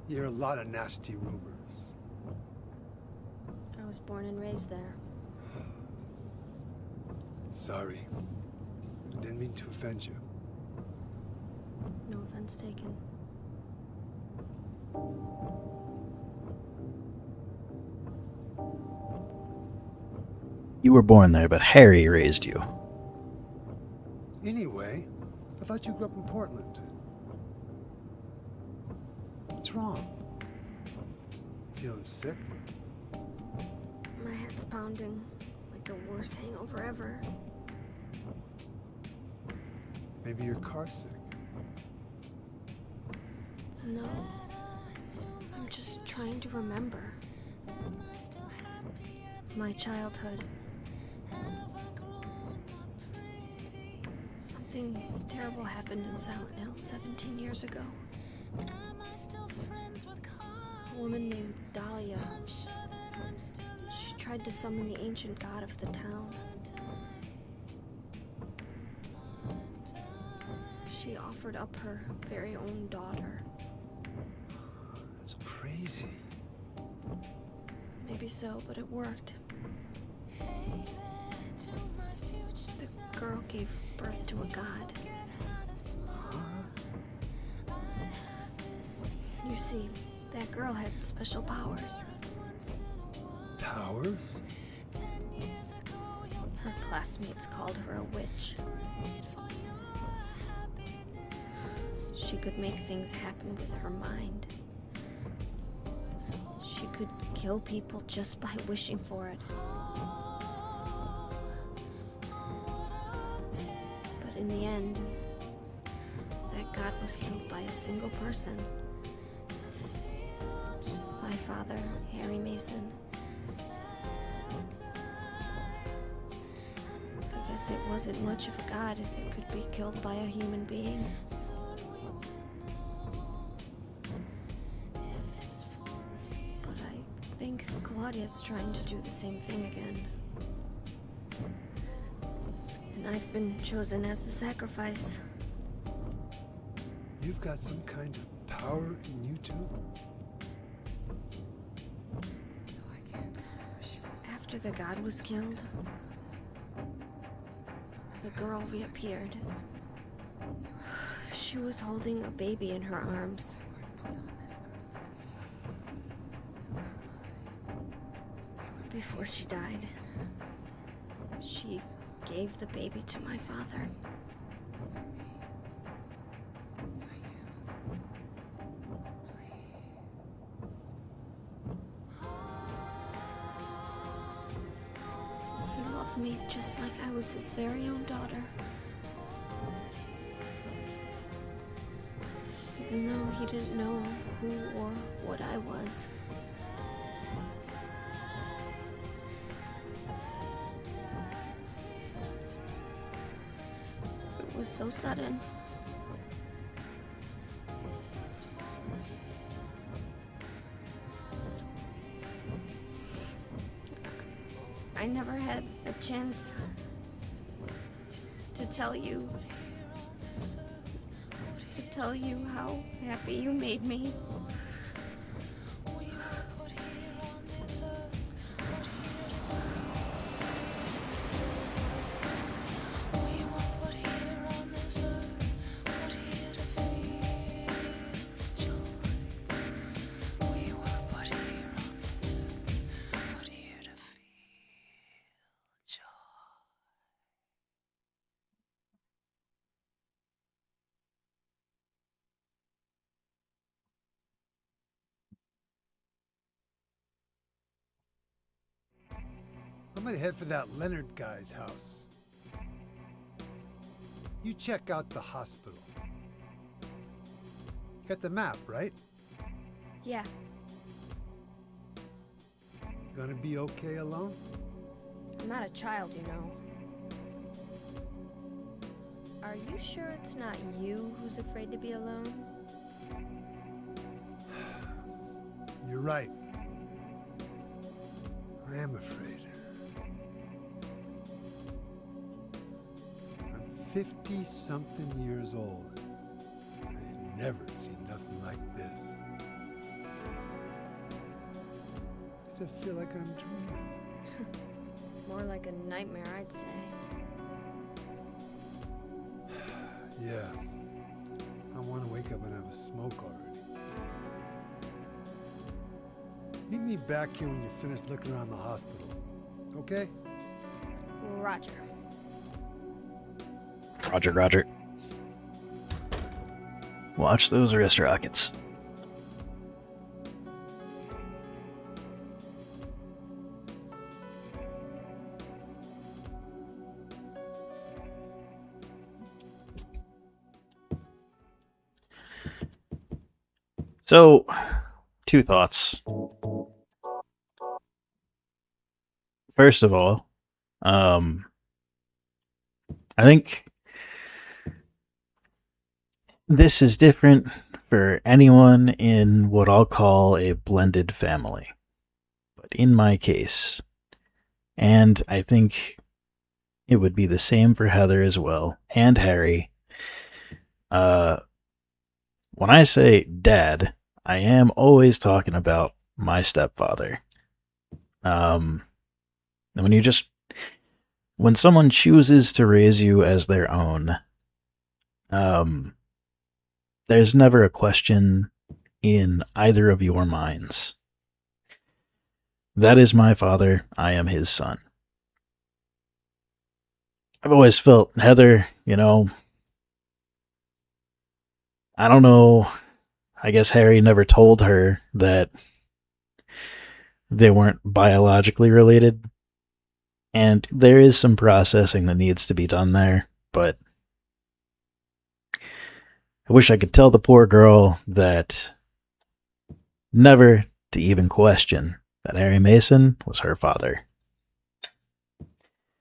Speaker 6: you hear a lot of nasty rumors.
Speaker 2: I was born and raised there.
Speaker 6: Sorry. I didn't mean to offend you.
Speaker 2: No offense taken.
Speaker 1: You were born there, but Harry raised you.
Speaker 6: Anyway, I thought you grew up in Portland. What's wrong? Feeling sick?
Speaker 2: My head's pounding like the worst hangover ever.
Speaker 6: Maybe you're car sick.
Speaker 2: No. I'm just trying to remember. My childhood. Something terrible happened in Silent Hill 17 years ago. A woman named Dahlia. She tried to summon the ancient god of the town. She offered up her very own daughter.
Speaker 6: That's crazy.
Speaker 2: Maybe so, but it worked. The girl gave birth to a god. You see, that girl had special powers.
Speaker 6: Powers?
Speaker 2: Her classmates called her a witch. She could make things happen with her mind. She could kill people just by wishing for it. But in the end, that god was killed by a single person. My father, Harry Mason. I guess it wasn't much of a god if it could be killed by a human being. But I think Claudia's trying to do the same thing again. And I've been chosen as the sacrifice.
Speaker 6: You've got some kind of power in you too?
Speaker 2: After the god was killed, the girl reappeared. She was holding a baby in her arms. Before she died, she gave the baby to my father. He loved me just like I was his very own daughter. Even though he didn't know who or what I was. It was so sudden. I never had a chance to tell you how happy you made me.
Speaker 6: I'm gonna head for that Leonard guy's house. You check out the hospital. You got the map, right?
Speaker 2: Yeah.
Speaker 6: You gonna be okay alone?
Speaker 2: I'm not a child, you know. Are you sure it's not you who's afraid to be alone?
Speaker 6: You're right. I am afraid. I'm 50-something years old. I never seen nothing like this. I still feel like I'm dreaming.
Speaker 2: More like a nightmare, I'd say.
Speaker 6: Yeah. I want to wake up and have a smoke already. Meet me back here when you're finished looking around the hospital. Okay?
Speaker 2: Roger.
Speaker 1: Roger, Roger. Watch those wrist rockets. So, two thoughts. First of all, I think this is different for anyone in what I'll call a blended family. But in my case, and I think it would be the same for Heather as well, and Harry, when I say dad, I am always talking about my stepfather. And when someone chooses to raise you as their own, there's never a question in either of your minds. That is my father. I am his son. I've always felt Heather, I don't know. I guess Harry never told her that they weren't biologically related. And there is some processing that needs to be done there, but I wish I could tell the poor girl that never to even question that Harry Mason was her father.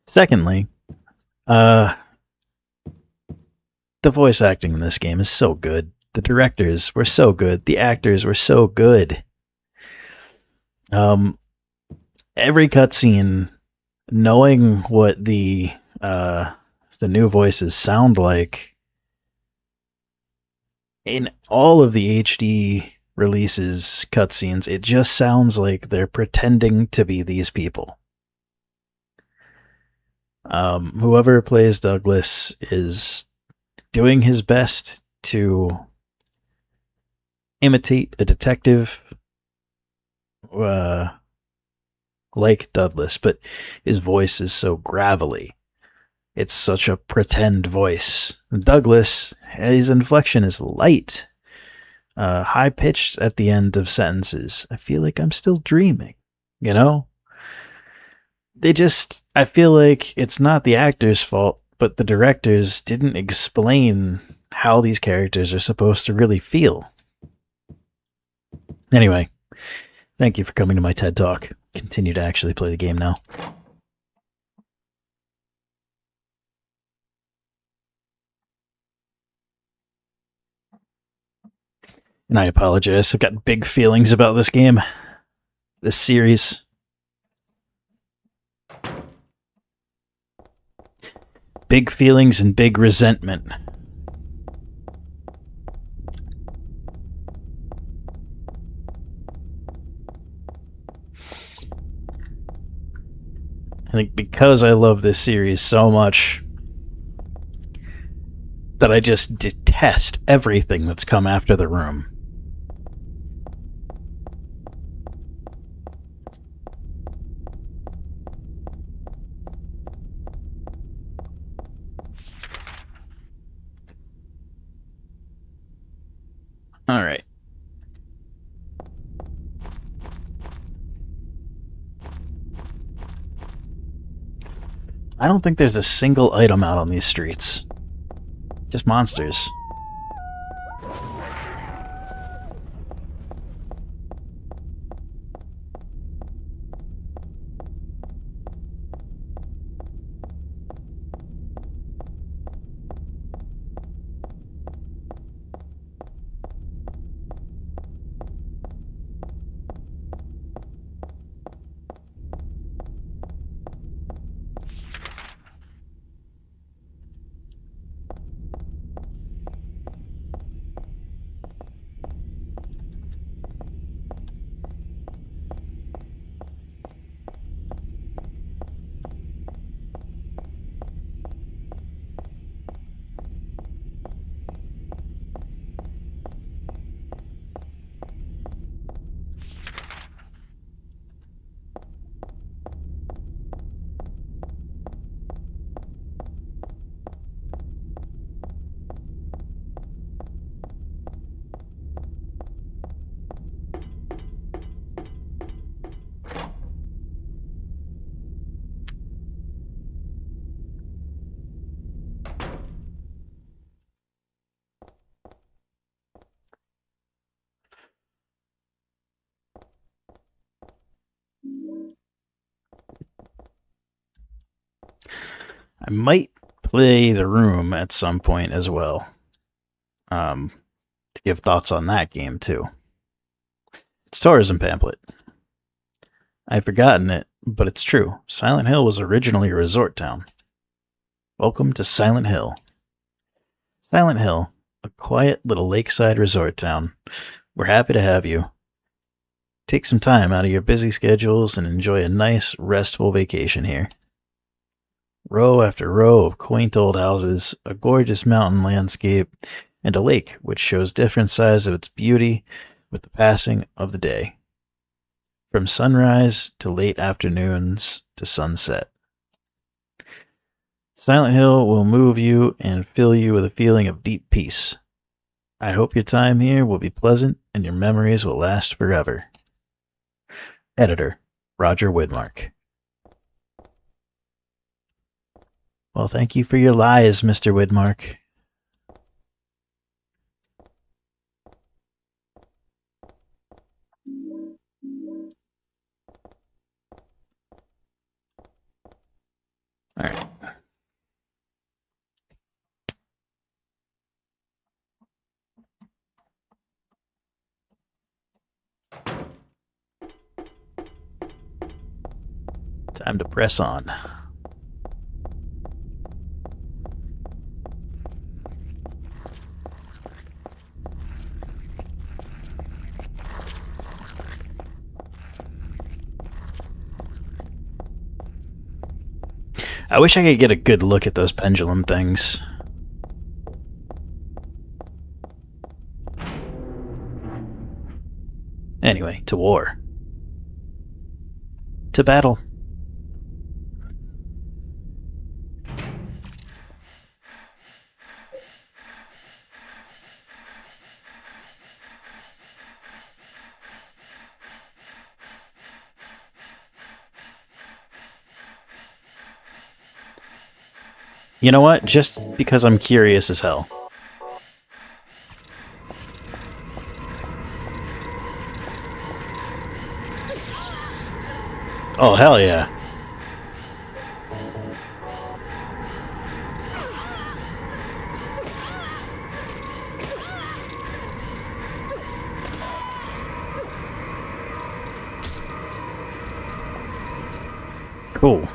Speaker 1: Secondly, the voice acting in this game is so good. The directors were so good. The actors were so good. Every cutscene, knowing what the new voices sound like in all of the HD releases cutscenes, it just sounds like they're pretending to be these people. Whoever plays Douglas is doing his best to imitate a detective like Douglas, but his voice is so gravelly. It's such a pretend voice. Douglas, his inflection is light, high-pitched at the end of sentences. I feel like I'm still dreaming, I feel like it's not the actor's fault, but the directors didn't explain how these characters are supposed to really feel. Anyway, thank you for coming to my TED Talk. Continue to actually play the game now. And I apologize. I've got big feelings about this game. This series. Big feelings and big resentment. I think because I love this series so much that I just detest everything that's come after The Room. All right. I don't think there's a single item out on these streets. Just monsters. I might play The Room at some point as well. To give thoughts on that game too. It's tourism pamphlet. I'd forgotten it, but it's true. Silent Hill was originally a resort town. Welcome to Silent Hill. Silent Hill, a quiet little lakeside resort town. We're happy to have you. Take some time out of your busy schedules and enjoy a nice, restful vacation here. Row after row of quaint old houses, a gorgeous mountain landscape, and a lake which shows different sides of its beauty with the passing of the day. From sunrise to late afternoons to sunset. Silent Hill will move you and fill you with a feeling of deep peace. I hope your time here will be pleasant and your memories will last forever. Editor, Roger Widmark. Well, thank you for your lies, Mr. Widmark. All right. Time to press on. I wish I could get a good look at those pendulum things. Anyway, to war. To battle. You know what? Just because I'm curious as hell. Oh, hell yeah. Cool.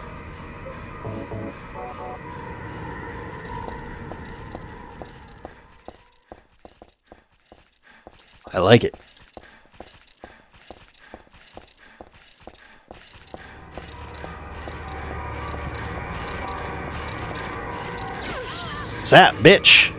Speaker 1: I like it. Zap, bitch!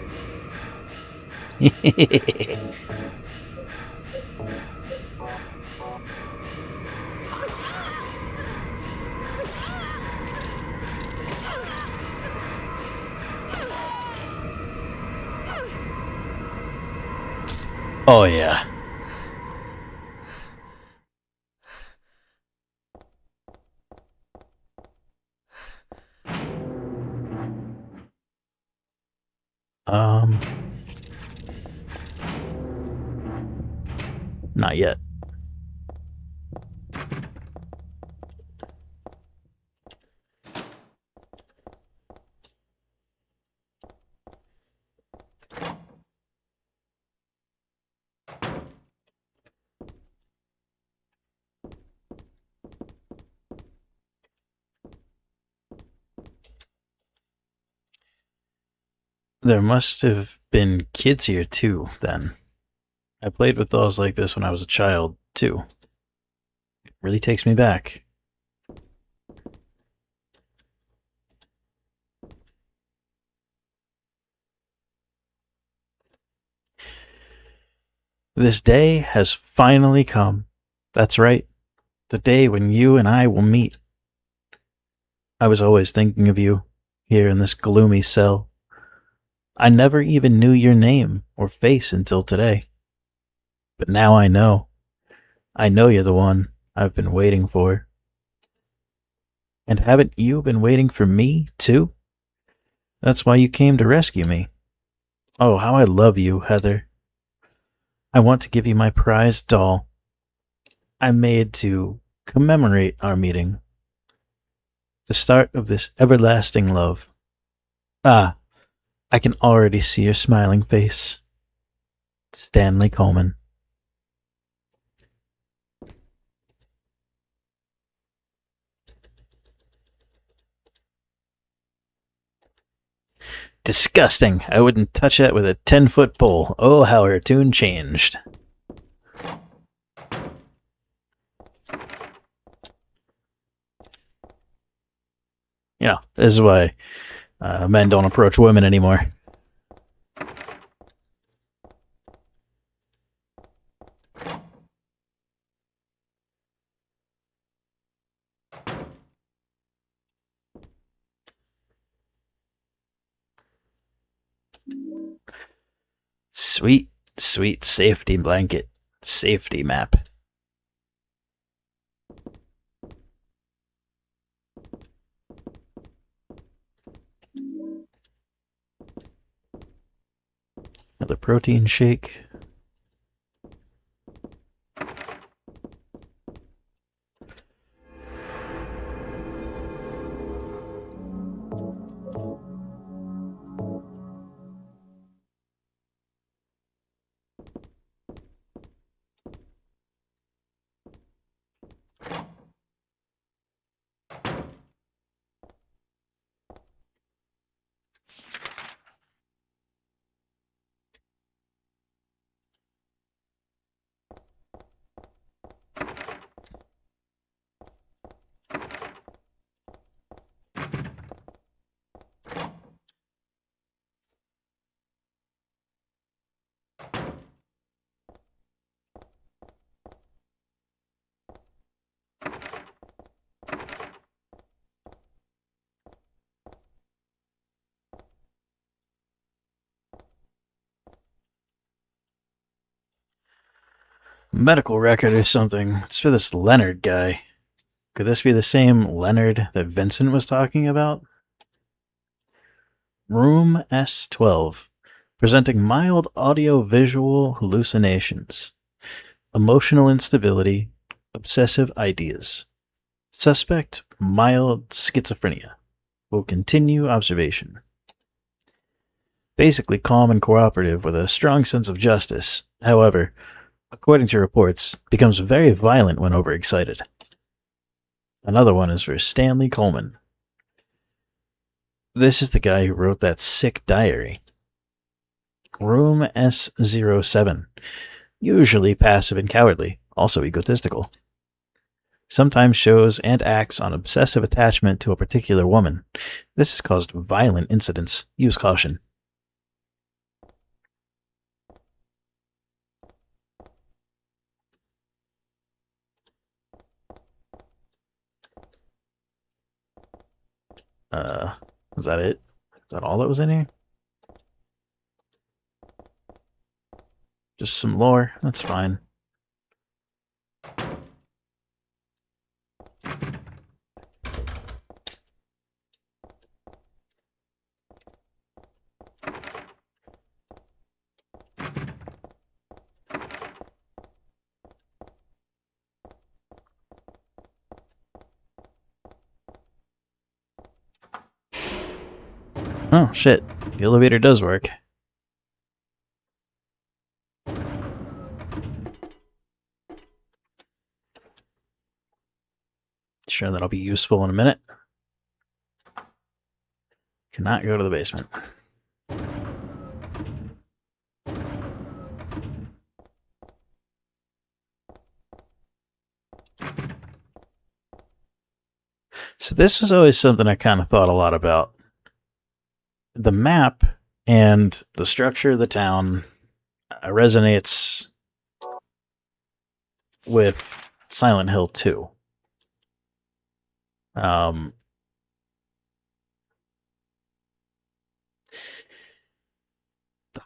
Speaker 1: Oh yeah. Um, not yet. There must have been kids here too, then. I played with dolls like this when I was a child, too. It really takes me back. This day has finally come. That's right. The day when you and I will meet. I was always thinking of you, here in this gloomy cell. I never even knew your name or face until today. But now I know. I know you're the one I've been waiting for. And haven't you been waiting for me, too? That's why you came to rescue me. Oh, how I love you, Heather. I want to give you my prized doll. I made to commemorate our meeting. The start of this everlasting love. Ah, I can already see your smiling face. Stanley Coleman. Disgusting. I wouldn't touch that with a 10-foot pole. Oh, how her tune changed. You know, this is why men don't approach women anymore. Sweet, sweet safety blanket. Safety map. Another protein shake. Medical record or something. It's for this Leonard guy. Could this be the same Leonard that Vincent was talking about? Room S12. Presenting mild audio-visual hallucinations. Emotional instability. Obsessive ideas. Suspect mild schizophrenia. Will continue observation. Basically calm and cooperative with a strong sense of justice. However, according to reports, becomes very violent when overexcited. Another one is for Stanley Coleman. This is the guy who wrote that sick diary. Room S07. Usually passive and cowardly, also egotistical. Sometimes shows and acts on obsessive attachment to a particular woman. This has caused violent incidents. Use caution. Was that it? Is that all that was in here? Just some lore. That's fine. Oh, shit. The elevator does work. Sure, that'll be useful in a minute. Cannot go to the basement. So this was always something I kind of thought a lot about. The map and the structure of the town resonates with Silent Hill 2. The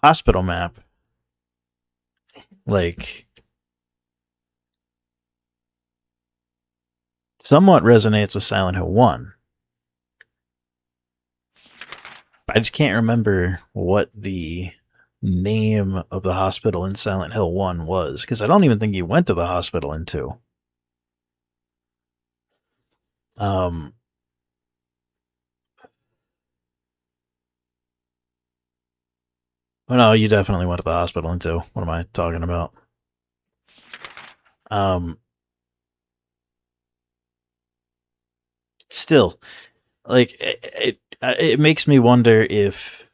Speaker 1: hospital map, like, somewhat resonates with Silent Hill 1. I just can't remember what the name of the hospital in Silent Hill 1 was, because I don't even think you went to the hospital in 2. Oh no, you definitely went to the hospital in 2. What am I talking about? Still, like, it makes me wonder if,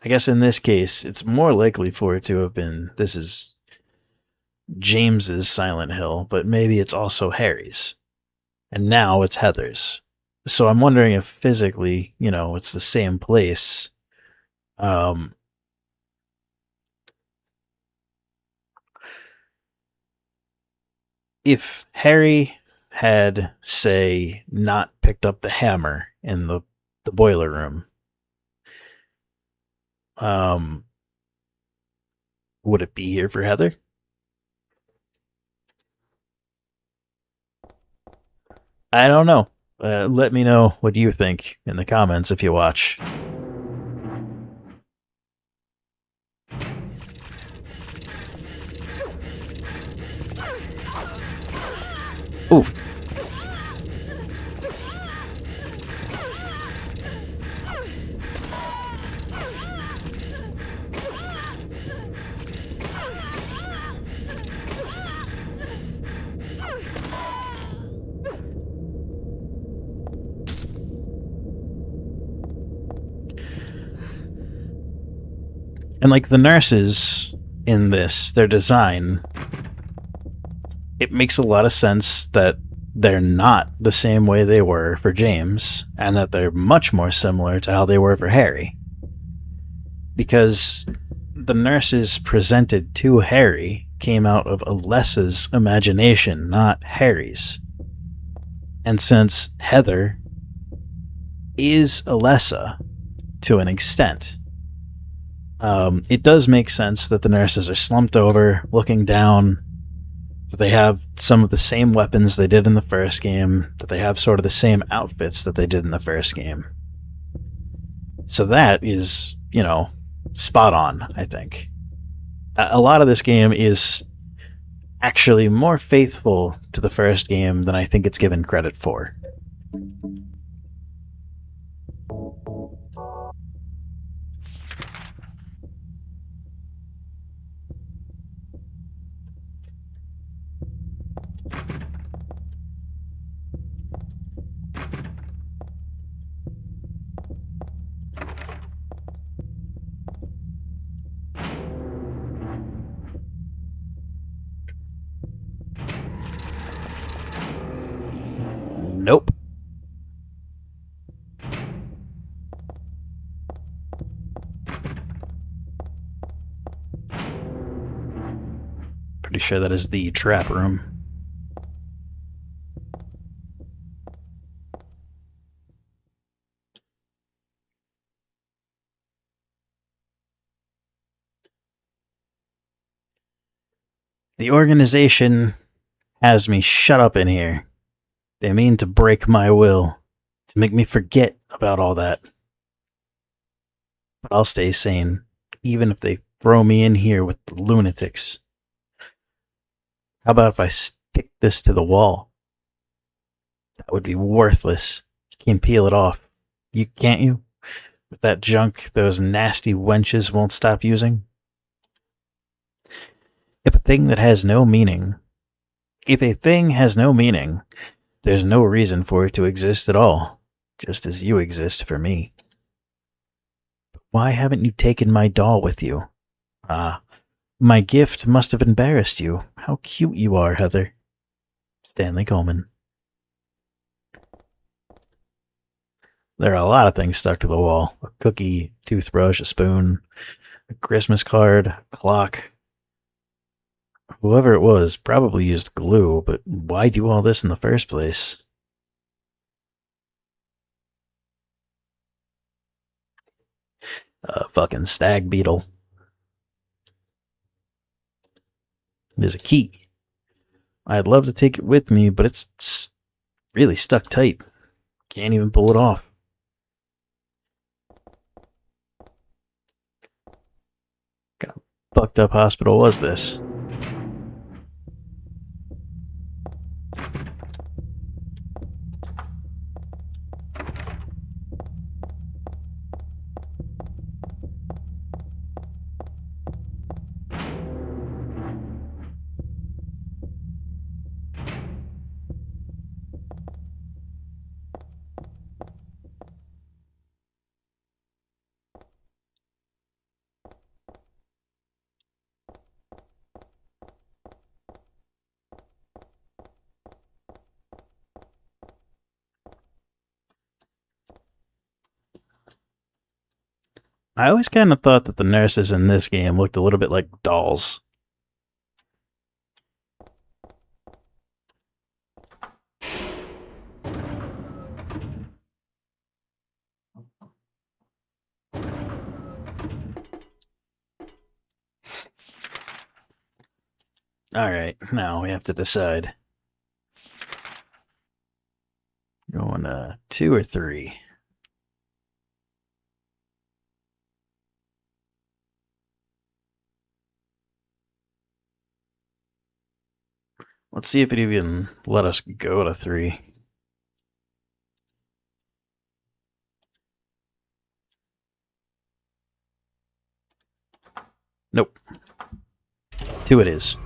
Speaker 1: I guess in this case, it's more likely for it to have been, this is James's Silent Hill, but maybe it's also Harry's. And now it's Heather's. So I'm wondering if physically, it's the same place. If Harry had, say, not picked up the hammer in the boiler room, would it be here for Heather? I don't know. Let me know what you think in the comments if you watch. Oof. And like the nurses in this, their design, it makes a lot of sense that they're not the same way they were for James, and that they're much more similar to how they were for Harry. Because the nurses presented to Harry came out of Alessa's imagination, not Harry's. And since Heather is Alessa to an extent, it does make sense that the nurses are slumped over, looking down, that they have some of the same weapons they did in the first game, that they have sort of the same outfits that they did in the first game. So that is, spot on, I think. A lot of this game is actually more faithful to the first game than I think it's given credit for. Nope. Pretty sure that is the trap room. The organization has me shut up in here. They mean to break my will, to make me forget about all that. But I'll stay sane, even if they throw me in here with the lunatics. How about if I stick this to the wall? That would be worthless. You can't peel it off. You can't you? With that junk those nasty wenches won't stop using? If a thing that has no meaning, if a thing has no meaning, there's no reason for it to exist at all, just as you exist for me. Why haven't you taken my doll with you? Ah, my gift must have embarrassed you. How cute you are, Heather. Stanley Coleman. There are a lot of things stuck to the wall. A cookie, toothbrush, a spoon, a Christmas card, a clock. Whoever it was probably used glue, but why do all this in the first place? A fucking stag beetle. There's a key. I'd love to take it with me, but it's really stuck tight. Can't even pull it off. What kind of fucked up hospital was this? I always kind of thought that the nurses in this game looked a little bit like dolls. Alright, now we have to decide. Going 2 or 3. Let's see if it even let us go to 3. Nope. 2 it is.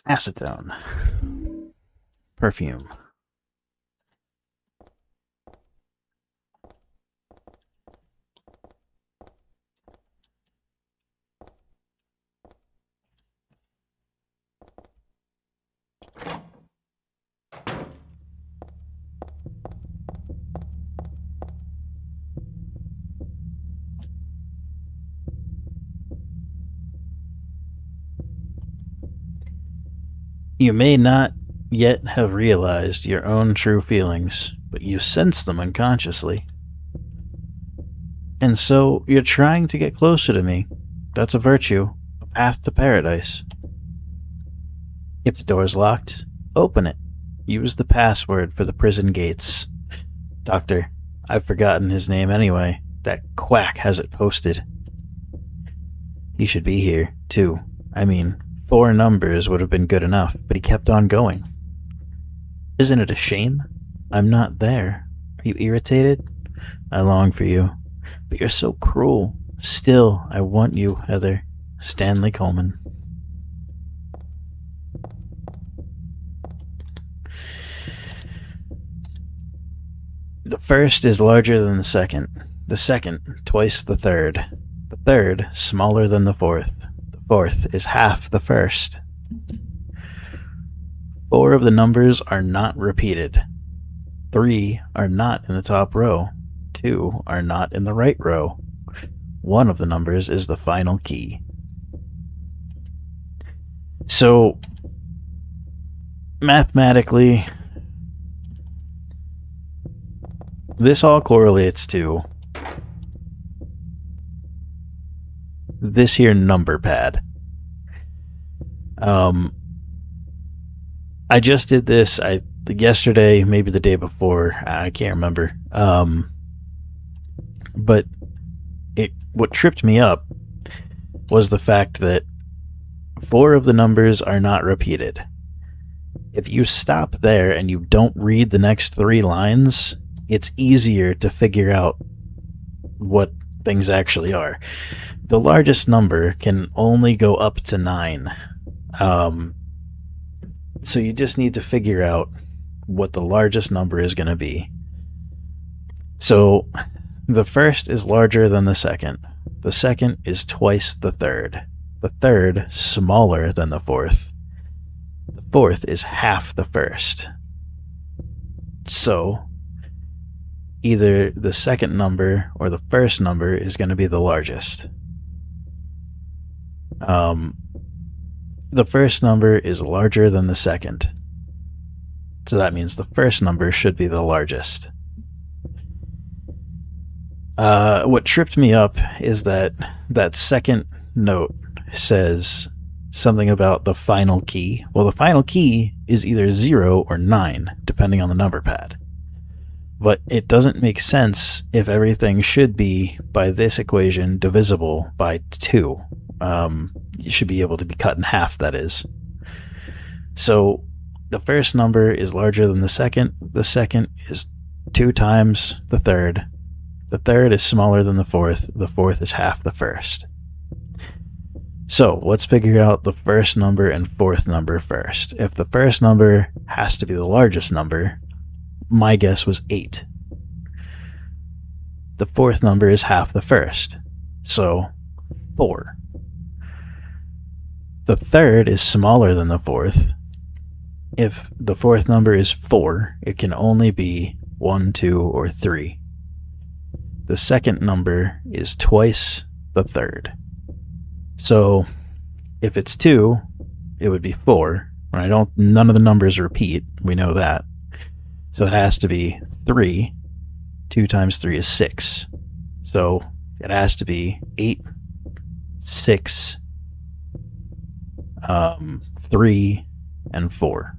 Speaker 1: Acetone. Perfume. You may not yet have realized your own true feelings, but you sense them unconsciously. And so you're trying to get closer to me. That's a virtue, a path to paradise. If the door's locked, open it. Use the password for the prison gates. Doctor, I've forgotten his name anyway. That quack has it posted. He should be here, too. I mean, 4 numbers would have been good enough, but he kept on going. Isn't it a shame? I'm not there. Are you irritated? I long for you, but you're so cruel. Still, I want you, Heather. Stanley Coleman. The first is larger than the second. the second, twice the third. The third, smaller than the fourth. The fourth is half the first. 4 of the numbers are not repeated. 3 are not in the top row. 2 are not in the right row. 1 of the numbers is the final key. So, mathematically, this all correlates to this here number pad. I just did this yesterday, maybe the day before. I can't remember. But what tripped me up was the fact that 4 of the numbers are not repeated. If you stop there and you don't read the next 3 lines, it's easier to figure out what things actually are. The largest number can only go up to 9. So you just need to figure out what the largest number is going to be. So the first is larger than the second. The second is twice the third. The third, smaller than the fourth. The fourth is half the first. So either the second number or the first number is going to be the largest. The first number is larger than the second. So that means the first number should be the largest. What tripped me up is that second note says something about the final key. Well, the final key is either 0 or 9, depending on the number pad. But it doesn't make sense if everything should be, by this equation, divisible by 2. You should be able to be cut in half, that is. So the first number is larger than the second is 2 times the third is smaller than the fourth is half the first. So let's figure out the first number and fourth number first. If the first number has to be the largest number, my guess was 8. The fourth number is half the first, so 4. The third is smaller than the fourth. If the fourth number is 4, it can only be 1, 2, or 3. The second number is twice the third. So if it's 2, it would be 4. None of the numbers repeat, we know that. So it has to be 3. 2 times 3 is 6. So it has to be 8, 6, 3, and 4.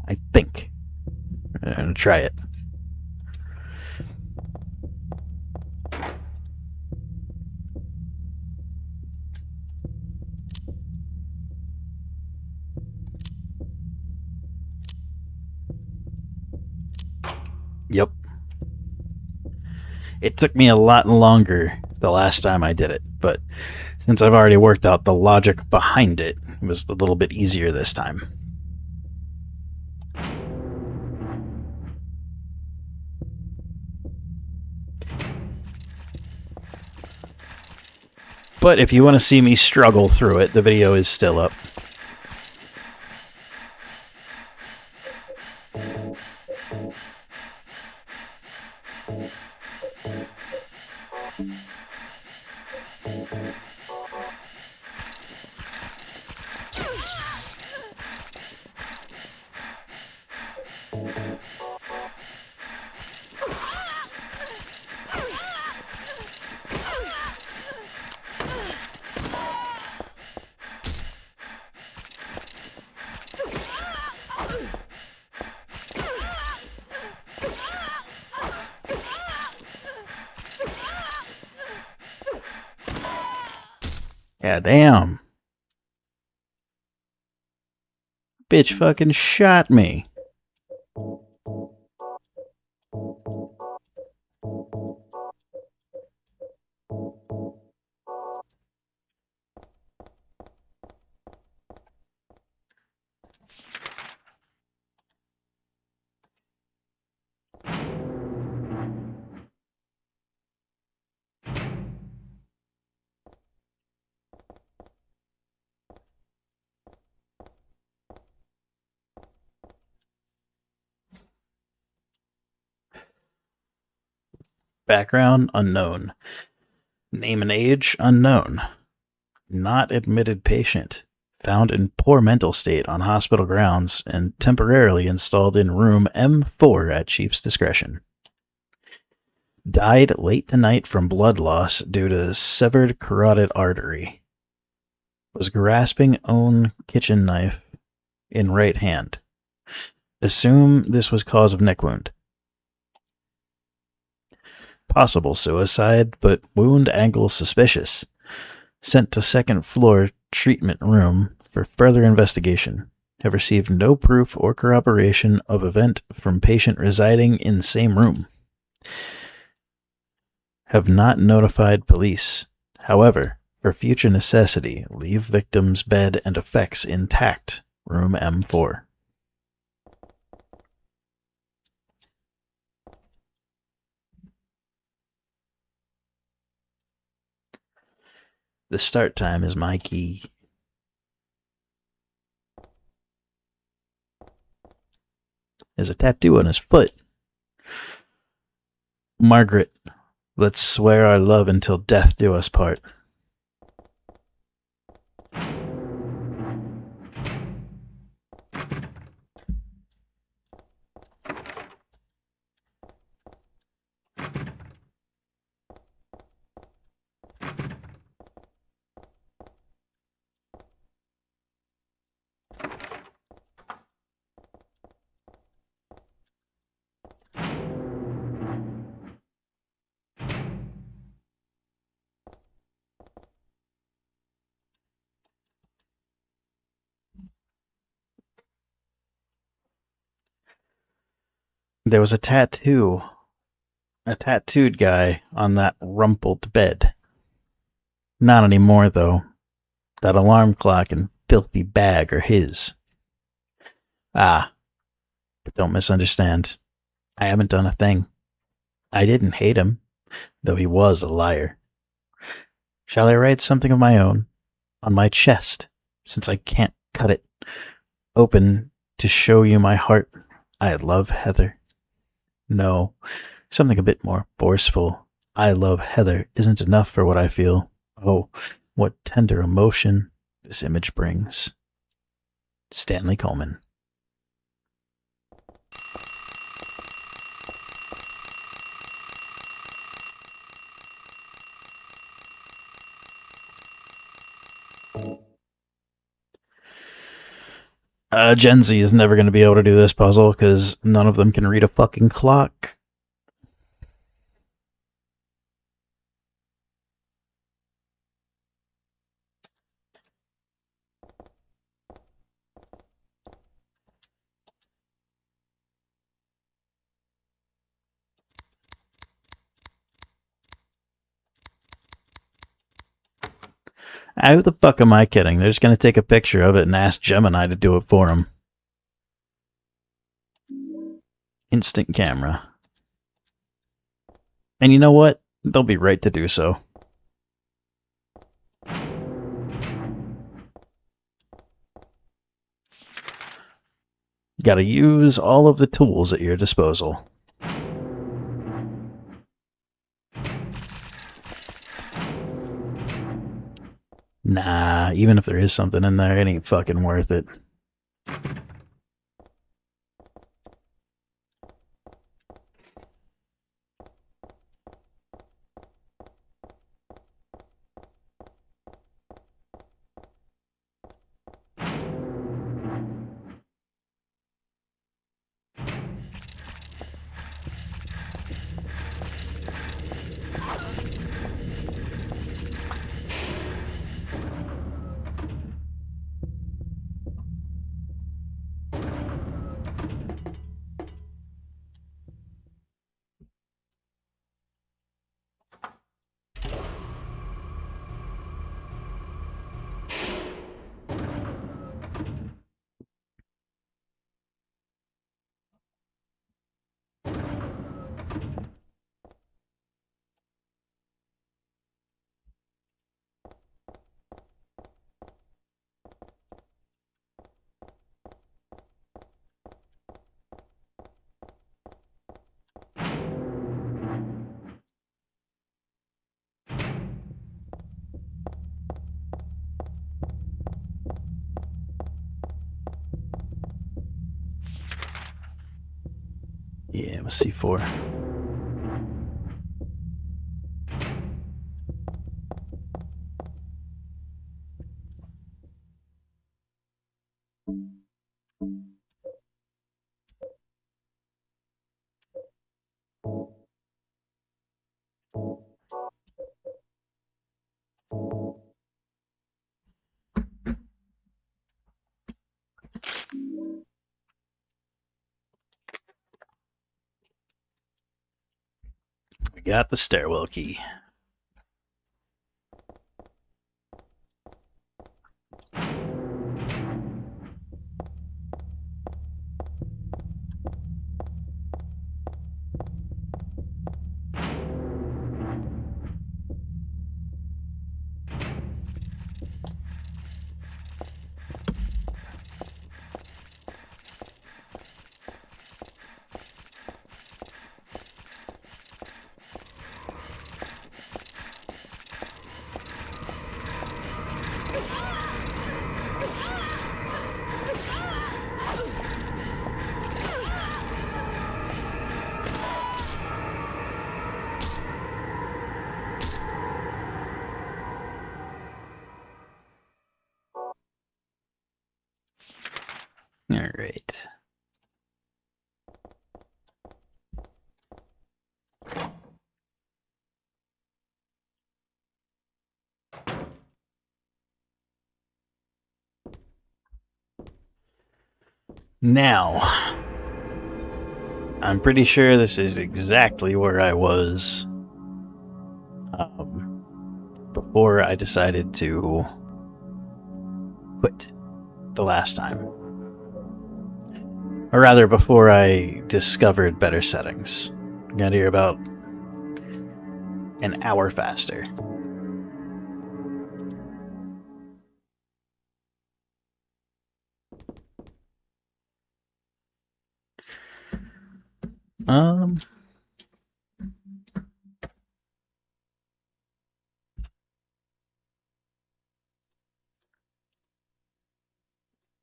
Speaker 1: I think. I'm going to try it. Yep. It took me a lot longer the last time I did it, but since I've already worked out the logic behind it, it was a little bit easier this time. But if you want to see me struggle through it, the video is still up. Yeah, damn. Bitch fucking shot me. Background unknown. Name and age unknown. Not admitted patient. Found in poor mental state on hospital grounds and temporarily installed in room M4 at chief's discretion. Died late tonight from blood loss due to severed carotid artery. Was grasping own kitchen knife in right hand. Assume this was cause of neck wound. Possible suicide, but wound angle suspicious. Sent to second floor treatment room for further investigation. Have received no proof or corroboration of event from patient residing in same room. Have not notified police. However, for future necessity, leave victim's bed and effects intact. Room M4. The start time is my key. There's a tattoo on his foot. Margaret, let's swear our love until death do us part. There was a tattooed guy on that rumpled bed. Not anymore, though. That alarm clock and filthy bag are his. Ah, but don't misunderstand. I haven't done a thing. I didn't hate him, though he was a liar. Shall I write something of my own on my chest, since I can't cut it open to show you my heart? I love Heather. No, something a bit more forceful. I love Heather isn't enough for what I feel. Oh, what tender emotion this image brings. Stanley Coleman. Gen Z is never going to be able to do this puzzle because none of them can read a fucking clock. How the fuck am I kidding? They're just going to take a picture of it and ask Gemini to do it for them. Instant camera. And you know what? They'll be right to do so. Gotta use all of the tools at your disposal. Nah, even if there is something in there, it ain't fucking worth it. Yeah, it was C4. We got the stairwell key. All right. Now, I'm pretty sure this is exactly where I was before I decided to quit the last time. Or rather, before I discovered better settings. Got here about an hour faster.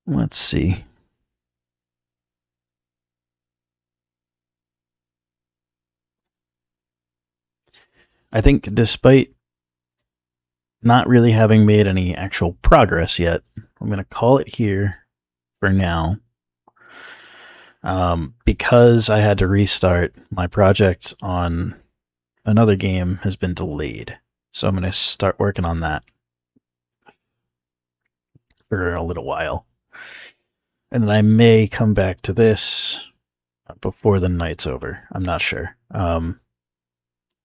Speaker 1: Let's see. I think despite not really having made any actual progress yet, I'm going to call it here for now. Because I had to restart, my project on another game has been delayed. So I'm going to start working on that for a little while. And then I may come back to this before the night's over. I'm not sure.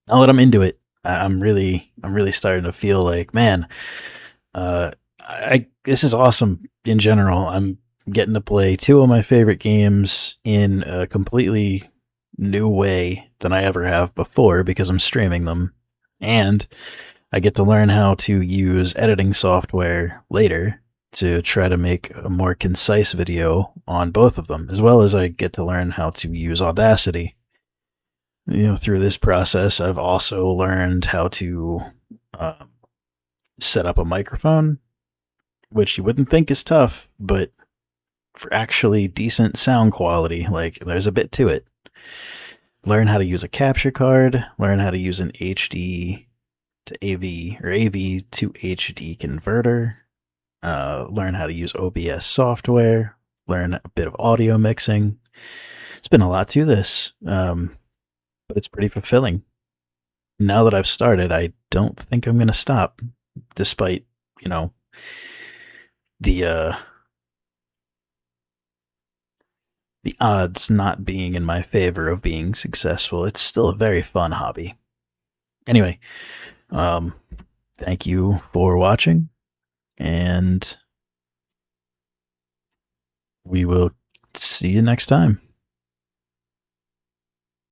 Speaker 1: Now that I'm into it, I'm really starting to feel like, man, this is awesome in general. I'm getting to play two of my favorite games in a completely new way than I ever have before because I'm streaming them. And I get to learn how to use editing software later to try to make a more concise video on both of them, as well as I get to learn how to use Audacity. Through this process, I've also learned how to set up a microphone, which you wouldn't think is tough, but for actually decent sound quality, like, there's a bit to it. Learn how to use a capture card, learn how to use an HD to AV or AV to HD converter, learn how to use OBS software, learn a bit of audio mixing. It's been a lot to this, but it's pretty fulfilling. Now that I've started, I don't think I'm going to stop, despite, the odds not being in my favor of being successful. It's still a very fun hobby. Anyway, thank you for watching, and we will see you next time.